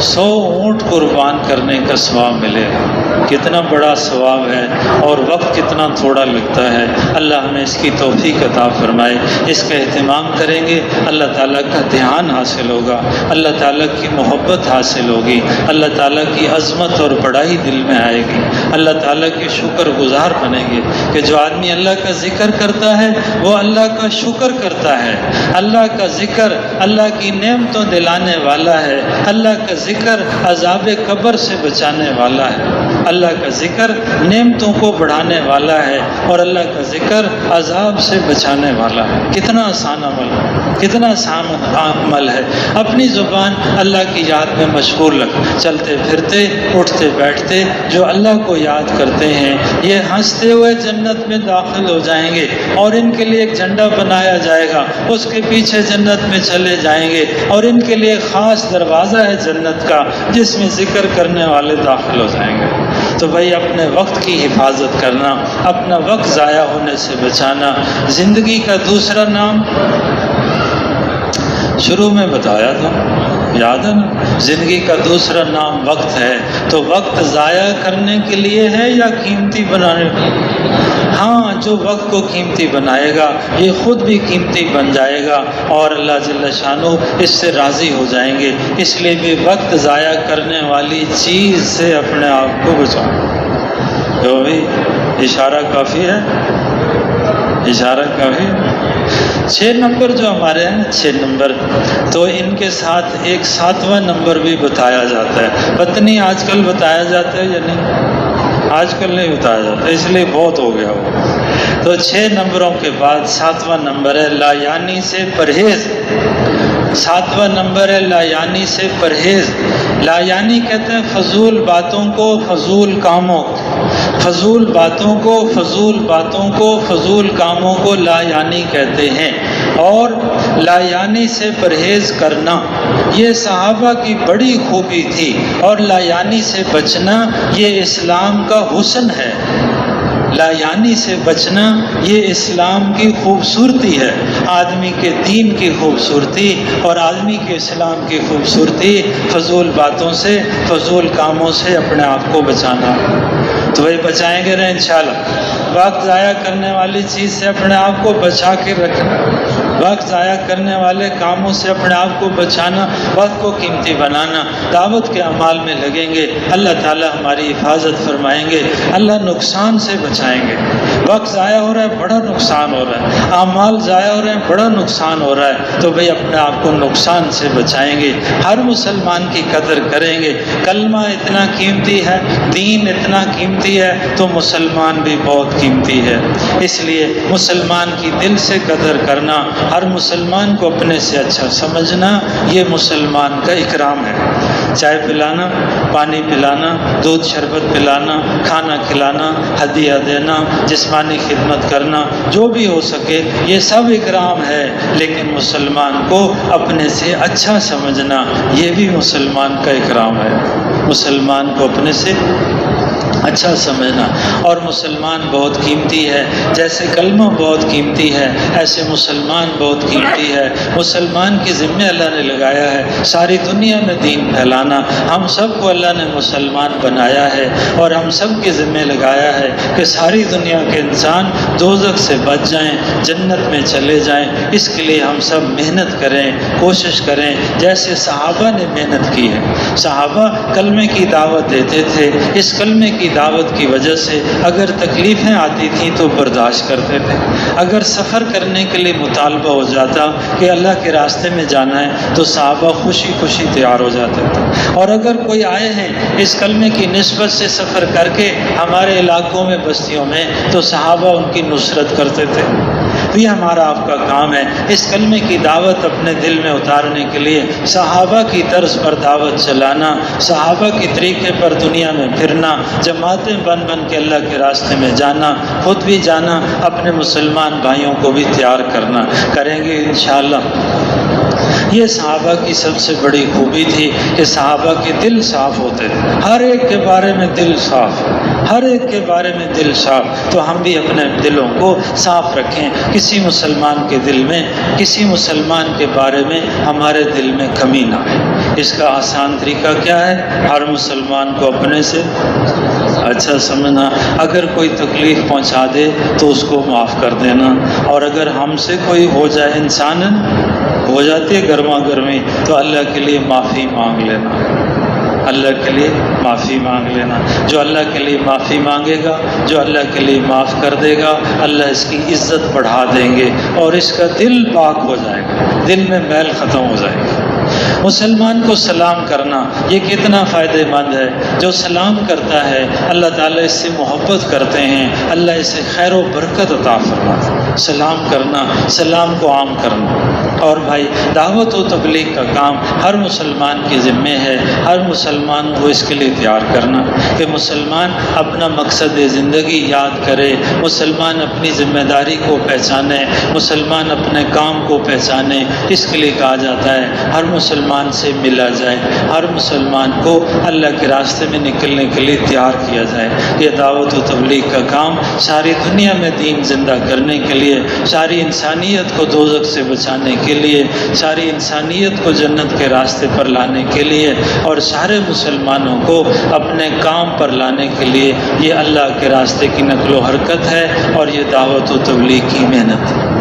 100 اونٹ قربان کرنے کا ثواب ملے گا۔ کتنا بڑا ثواب ہے، اور وقت کتنا تھوڑا لگتا ہے۔ اللہ ہمیں اس کی توفیق عطا فرمائے۔ اس کا اہتمام کریں گے، اللہ تعالیٰ کا دھیان حاصل ہوگا، اللہ تعالیٰ کی محبت حاصل ہوگی، اللہ تعالیٰ کی عظمت اور بڑائی دل میں آئے گی، اللہ تعالیٰ کے شکر گزار بنیں گے۔ کہ جو آدمی اللہ کا ذکر کرتا ہے وہ اللہ کا شکر کرتا ہے۔ اللہ کا ذکر اللہ کی نعمتوں دلانے والا ہے، اللہ کا ذکر عذاب قبر سے بچانے والا ہے، اللہ کا ذکر نعمتوں کو بڑھانے والا ہے، اور اللہ کا ذکر عذاب سے بچانے والا ہے۔ کتنا آسان عمل ہے، کتنا آسان عمل ہے۔ اپنی زبان اللہ کی یاد میں مشغول رکھ، چلتے پھرتے اٹھتے بیٹھتے جو اللہ کو یاد کرتے ہیں یہ ہنستے ہوئے جنت میں داخل ہو جائیں گے، اور ان کے لیے ایک جھنڈا بنایا جائے گا، اس کے پیچھے جنت میں چلے جائیں گے، اور ان کے لیے خاص دروازہ ہے جنت کا جس میں ذکر کرنے والے داخل ہو جائیں گے۔ تو بھائی اپنے وقت کی حفاظت کرنا، اپنا وقت ضائع ہونے سے بچانا۔ زندگی کا دوسرا نام شروع میں بتایا تھا، یاد ہے نا؟ زندگی کا دوسرا نام وقت ہے۔ تو وقت ضائع کرنے کے لیے ہے یا قیمتی بنانے کے لیے؟ ہاں، جو وقت کو قیمتی بنائے گا یہ خود بھی قیمتی بن جائے گا، اور اللہ جل شانہ اس سے راضی ہو جائیں گے۔ اس لیے بھی وقت ضائع کرنے والی چیز سے اپنے آپ کو بچاؤ۔ تو بھی اشارہ کافی ہے، اشارہ کافی. 6 نمبر جو ہمارے ہیں 6 نمبر، تو ان کے ساتھ ایک 7واں نمبر بھی بتایا جاتا ہے. پتہ نہیں آج کل بتایا جاتا ہے یا نہیں، آج کل نہیں بتایا جاتا، اس لیے بہت ہو گیا وہ. تو 6 نمبروں کے بعد 7واں نمبر ہے لا یعنی سے پرہیز. 7واں نمبر ہے لا یعنی سے پرہیز. لا یعنی کہتے ہیں فضول باتوں کو، فضول کاموں، فضول باتوں کو، فضول باتوں کو، فضول کاموں کو لا یعنی کہتے ہیں. اور لا یعنی سے پرہیز کرنا یہ صحابہ کی بڑی خوبی تھی، اور لا یعنی سے بچنا یہ اسلام کا حسن ہے. لا یعنی سے بچنا یہ اسلام کی خوبصورتی ہے. آدمی کے دین کی خوبصورتی اور آدمی کے اسلام کی خوبصورتی فضول باتوں سے، فضول کاموں سے اپنے آپ کو بچانا. تو وہی بچائیں گے نا انشاءاللہ. وقت ضائع کرنے والی چیز سے اپنے آپ کو بچا کے رکھنا، وقت ضائع کرنے والے کاموں سے اپنے آپ کو بچانا، وقت کو قیمتی بنانا. دعوت کے اعمال میں لگیں گے، اللہ تعالی ہماری حفاظت فرمائیں گے، اللہ نقصان سے بچائیں گے. وقت ضائع ہو رہا ہے، بڑا نقصان ہو رہا ہے، اعمال ضائع ہو رہے ہیں، بڑا نقصان ہو رہا ہے. تو بھئی اپنے آپ کو نقصان سے بچائیں گے. ہر مسلمان کی قدر کریں گے. کلمہ اتنا قیمتی ہے، دین اتنا قیمتی ہے، تو مسلمان بھی بہت قیمتی ہے. اس لیے مسلمان کی دل سے قدر کرنا، ہر مسلمان کو اپنے سے اچھا سمجھنا، یہ مسلمان کا اکرام ہے. چائے پلانا، پانی پلانا، دودھ شربت پلانا، کھانا کھلانا، ہدیہ دینا، جسمانی خدمت کرنا، جو بھی ہو سکے یہ سب اکرام ہے. لیکن مسلمان کو اپنے سے اچھا سمجھنا یہ بھی مسلمان کا اکرام ہے. مسلمان کو اپنے سے اچھا سمجھنا. اور مسلمان بہت قیمتی ہے. جیسے کلمہ بہت قیمتی ہے، ایسے مسلمان بہت قیمتی ہے. مسلمان کے ذمہ اللہ نے لگایا ہے ساری دنیا میں دین پھیلانا. ہم سب کو اللہ نے مسلمان بنایا ہے، اور ہم سب کے ذمہ لگایا ہے کہ ساری دنیا کے انسان دوزخ سے بچ جائیں، جنت میں چلے جائیں. اس کے لیے ہم سب محنت کریں، کوشش کریں، جیسے صحابہ نے محنت کی ہے. صحابہ کلمے کی دعوت دیتے تھے. اس کلمے کی دعوت کی وجہ سے اگر تکلیفیں آتی تھیں تو برداشت کرتے تھے. اگر سفر کرنے کے لیے مطالبہ ہو جاتا کہ اللہ کے راستے میں جانا ہے تو صحابہ خوشی خوشی تیار ہو جاتے تھے. اور اگر کوئی آئے ہیں اس کلمے کی نسبت سے سفر کر کے ہمارے علاقوں میں، بستیوں میں، تو صحابہ ان کی نصرت کرتے تھے. یہ ہمارا آپ کا کام ہے، اس کلمے کی دعوت اپنے دل میں اتارنے کے لیے صحابہ کی طرز پر دعوت چلانا، صحابہ کی طریقے پر دنیا میں پھرنا، جماعتیں بن بن کے اللہ کے راستے میں جانا، خود بھی جانا، اپنے مسلمان بھائیوں کو بھی تیار کرنا. کریں گے انشاءاللہ. یہ صحابہ کی سب سے بڑی خوبی تھی کہ صحابہ کے دل صاف ہوتے تھے. ہر ایک کے بارے میں دل صاف، ہر ایک کے بارے میں دل صاف. تو ہم بھی اپنے دلوں کو صاف رکھیں. کسی مسلمان کے دل میں، کسی مسلمان کے بارے میں ہمارے دل میں کمی نہ ہے. اس کا آسان طریقہ کیا ہے؟ ہر مسلمان کو اپنے سے اچھا سمجھنا. اگر کوئی تکلیف پہنچا دے تو اس کو معاف کر دینا. اور اگر ہم سے کوئی ہو جائے، انساناً ہو جاتی ہے گرما گرمی، تو اللہ کے لیے معافی مانگ لینا. اللہ کے لیے معافی مانگ لینا. جو اللہ کے لیے معافی مانگے گا، جو اللہ کے لیے معاف کر دے گا، اللہ اس کی عزت بڑھا دیں گے اور اس کا دل پاک ہو جائے گا، دل میں میل ختم ہو جائے گا. مسلمان کو سلام کرنا یہ کتنا فائدہ مند ہے. جو سلام کرتا ہے اللہ تعالیٰ اس سے محبت کرتے ہیں، اللہ اسے خیر و برکت عطا فرماتا ہے. سلام کرنا، سلام کو عام کرنا. اور بھائی دعوت و تبلیغ کا کام ہر مسلمان کے ذمے ہے. ہر مسلمان کو اس کے لیے تیار کرنا کہ مسلمان اپنا مقصد زندگی یاد کرے، مسلمان اپنی ذمہ داری کو پہچانے، مسلمان اپنے کام کو پہچانے. اس کے لیے کہا جاتا ہے ہر مسلمان سے ملا جائے، ہر مسلمان کو اللہ کے راستے میں نکلنے کے لیے تیار کیا جائے. یہ دعوت و تبلیغ کا کام ساری دنیا میں دین زندہ کرنے کے لیے، ساری انسانیت کو دوزخ سے بچانے کے لیے، ساری انسانیت کو جنت کے راستے پر لانے کے لیے، اور سارے مسلمانوں کو اپنے کام پر لانے کے لیے یہ اللہ کے راستے کی نقل و حرکت ہے اور یہ دعوت و تبلیغ کی محنت ہے.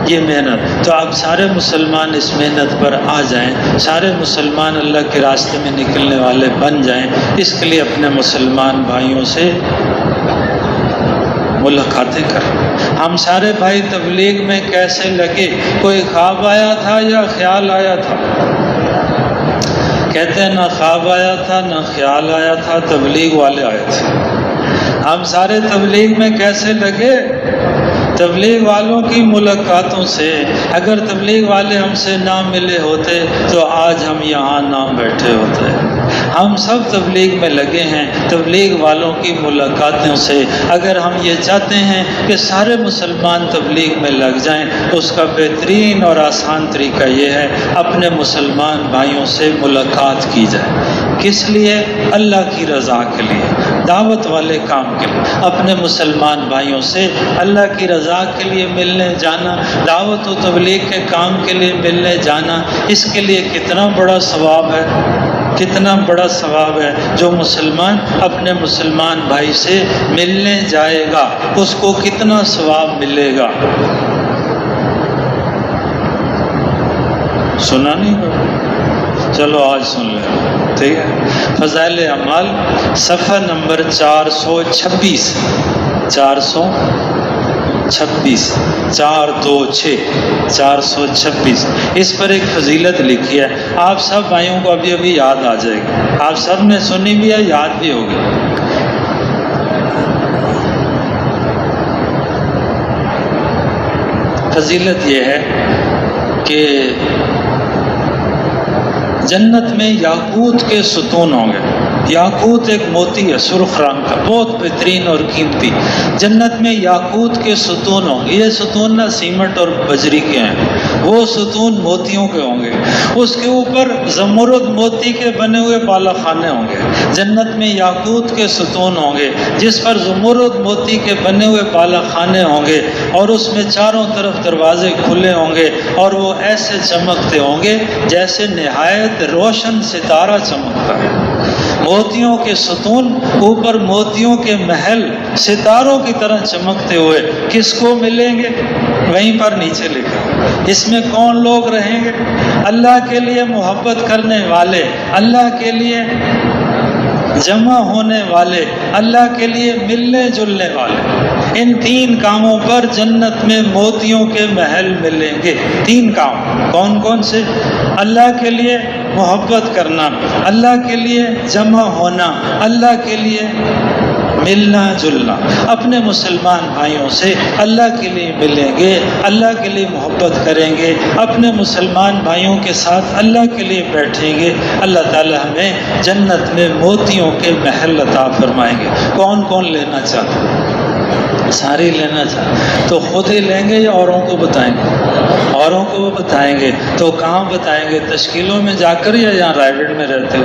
یہ محنت تو آپ سارے مسلمان اس محنت پر آ جائیں، سارے مسلمان اللہ کے راستے میں نکلنے والے بن جائیں. اس کے لیے اپنے مسلمان بھائیوں سے ملاقاتیں کریں. ہم سارے بھائی تبلیغ میں کیسے لگے؟ کوئی خواب آیا تھا یا خیال آیا تھا؟ کہتے ہیں نہ خواب آیا تھا نہ خیال آیا تھا، تبلیغ والے آئے تھے۔ ہم سارے تبلیغ میں کیسے لگے؟ تبلیغ والوں کی ملاقاتوں سے۔ اگر تبلیغ والے ہم سے نہ ملے ہوتے تو آج ہم یہاں نہ بیٹھے ہوتے۔ ہم سب تبلیغ میں لگے ہیں تبلیغ والوں کی ملاقاتوں سے۔ اگر ہم یہ چاہتے ہیں کہ سارے مسلمان تبلیغ میں لگ جائیں تو اس کا بہترین اور آسان طریقہ یہ ہے اپنے مسلمان بھائیوں سے ملاقات کی جائے۔ کس لیے؟ اللہ کی رضا کے لیے، دعوت والے کام کے لیے، اپنے مسلمان بھائیوں سے اللہ کی رضا کے لیے ملنے جانا، دعوت و تبلیغ کے کام کے لیے ملنے جانا، اس کے لیے کتنا بڑا ثواب ہے، کتنا بڑا ثواب ہے۔ جو مسلمان اپنے مسلمان بھائی سے ملنے جائے گا اس کو کتنا ثواب ملے گا؟ سنا نہیں ہوگا؟ چلو آج سن لیں، ٹھیک ہے؟ فضائل اعمال صفحہ نمبر 426، 426 اس پر ایک فضیلت لکھی ہے۔ آپ سب بھائیوں کو ابھی ابھی یاد آ جائے گی، آپ سب نے سنی بھی ہے، یاد بھی ہوگی۔ فضیلت یہ ہے کہ جنت میں یاقوت کے ستون ہوں گے۔ یاقوت ایک موتی ہے سرخ رنگ کا، بہت بہترین اور قیمتی۔ جنت میں یاقوت کے ستون ہوں گے۔ یہ ستون نہ سیمنٹ اور بجری کے ہیں، وہ ستون موتیوں کے ہوں گے۔ اس کے اوپر زمرد موتی کے بنے ہوئے بالا خانے ہوں گے۔ جنت میں یاقوت کے ستون ہوں گے جس پر زمرد موتی کے بنے ہوئے بالا خانے ہوں گے، اور اس میں چاروں طرف دروازے کھلے ہوں گے، اور وہ ایسے چمکتے ہوں گے جیسے نہایت روشن ستارہ چمکتا ہے۔ موتیوں کے ستون، اوپر موتیوں کے محل ستاروں کی طرح چمکتے ہوئے کس کو ملیں گے؟ وہیں پر نیچے لکھا۔ اس میں کون لوگ رہیں گے؟ اللہ کے لیے محبت کرنے والے، اللہ کے لیے جمع ہونے والے، اللہ کے لیے ملنے جلنے والے۔ ان تین کاموں پر جنت میں موتیوں کے محل ملیں گے۔ تین کام کون کون سے؟ اللہ کے لیے محبت کرنا، اللہ کے لیے جمع ہونا، اللہ کے لیے ملنا جلنا۔ اپنے مسلمان بھائیوں سے اللہ کے لیے ملیں گے، اللہ کے لیے محبت کریں گے، اپنے مسلمان بھائیوں کے ساتھ اللہ کے لیے بیٹھیں گے۔ اللہ تعالی ہمیں جنت میں موتیوں کے محل عطا فرمائیں گے۔ کون کون لینا چاہتے ہیں؟ سارے لینا چاہتے تو خود ہی لیں گے یا اوروں کو بتائیں گے؟ اوروں کو وہ بتائیں گے۔ تو کہاں بتائیں گے؟ تشکیلوں میں جا کر یا یہاں رائے میں رہتے ہو؟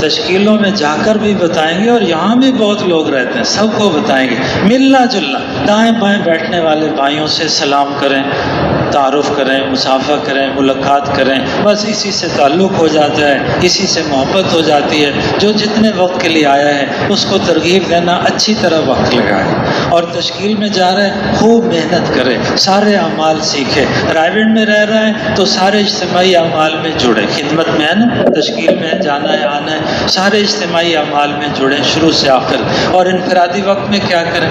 تشکیلوں میں جا کر بھی بتائیں گے، اور یہاں بھی بہت لوگ رہتے ہیں، سب کو بتائیں گے۔ ملنا جلنا، دائیں بائیں بیٹھنے والے بھائیوں سے سلام کریں، تعارف کریں، مصافحہ کریں، ملاقات کریں، بس اسی سے تعلق ہو جاتا ہے، اسی سے محبت ہو جاتی ہے۔ جو جتنے وقت کے لیے آیا ہے اس کو ترغیب دینا، اچھی طرح وقت لگائے، اور تشکیل میں جا رہے ہیں خوب محنت کرے، سارے اعمال سیکھے۔ رائے میں رہ رہے ہیں تو سارے اجتماعی اعمال میں جڑے، خدمت میں ہے نا، تشکیل میں جانا ہے آنا ہے، سارے اجتماعی اعمال میں جڑیں شروع سے آخر۔ اور انفرادی وقت میں کیا کریں؟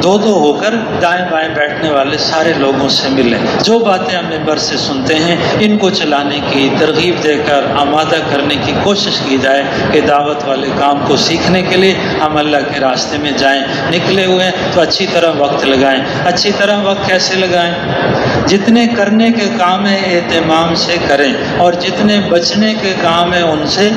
دو دو ہو کر دائیں بائیں بیٹھنے والے سارے لوگوں سے ملیں۔ جو باتیں ہم ممبر سے سنتے ہیں ان کو چلانے کی ترغیب دے کر آمادہ کرنے کی کوشش کی جائے کہ دعوت والے کام کو سیکھنے کے لیے ہم اللہ کے راستے میں جائیں۔ نکلے ہوئے ہیں تو اچھی طرح وقت لگائیں۔ اچھی طرح وقت کیسے لگائیں؟ جتنے کرنے کے کام ہیں اہتمام سے کریں، اور جتنے بچنے کے کام ہیں ان سے۔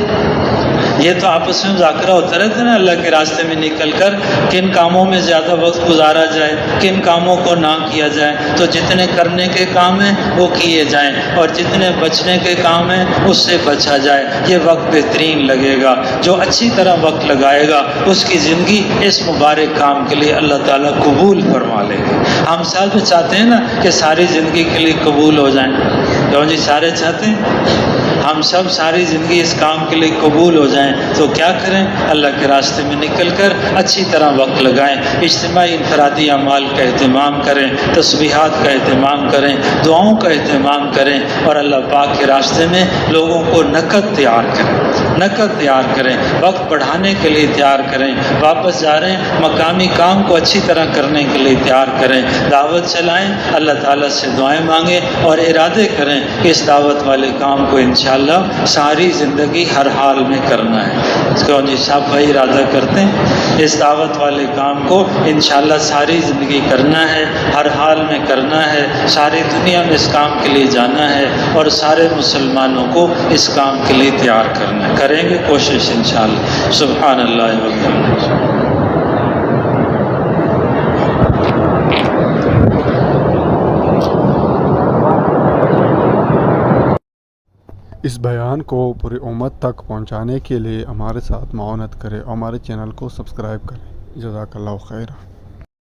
یہ تو آپس میں مذاکرہ ہوتا رہتا ہے نا اللہ کے راستے میں نکل کر، کن کاموں میں زیادہ وقت گزارا جائے، کن کاموں کو نہ کیا جائے۔ تو جتنے کرنے کے کام ہیں وہ کیے جائیں، اور جتنے بچنے کے کام ہیں اس سے بچا جائے۔ یہ وقت بہترین لگے گا۔ جو اچھی طرح وقت لگائے گا اس کی زندگی اس مبارک کام کے لیے اللہ تعالیٰ قبول فرما لے گا۔ ہم سب چاہتے ہیں نا کہ ساری زندگی کے لیے قبول ہو جائیں، کیوں جی؟ سارے چاہتے ہیں۔ ہم سب ساری زندگی اس کام کے لیے قبول ہو جائیں تو کیا کریں؟ اللہ کے راستے میں نکل کر اچھی طرح وقت لگائیں، اجتماعی انفرادی اعمال کا اہتمام کریں، تسبیحات کا اہتمام کریں، دعاؤں کا اہتمام کریں، اور اللہ پاک کے راستے میں لوگوں کو نقد تیار کریں، نقد تیار کریں، وقت بڑھانے کے لیے تیار کریں، واپس جا رہے ہیں مقامی کام کو اچھی طرح کرنے کے لیے تیار کریں، دعوت چلائیں، اللہ تعالیٰ سے دعائیں مانگیں اور ارادے کریں کہ اس دعوت والے کام کو انشاءاللہ ساری زندگی ہر حال میں کرنا ہے۔ کیوں جی صاحب بھائی ارادہ کرتے ہیں اس دعوت والے کام کو انشاءاللہ ساری زندگی کرنا ہے، ہر حال میں کرنا ہے، ساری دنیا میں اس کام کے لیے جانا ہے اور سارے مسلمانوں کو اس کام کے لیے تیار کرنا ہے۔ کریں گے کوشش انشاءاللہ۔ سبحان اللہ و بحمدہ۔ اس بیان کو پوری امت تک پہنچانے کے لیے ہمارے ساتھ معاونت کریں اور ہمارے چینل کو سبسکرائب کریں۔ جزاک اللہ خیر۔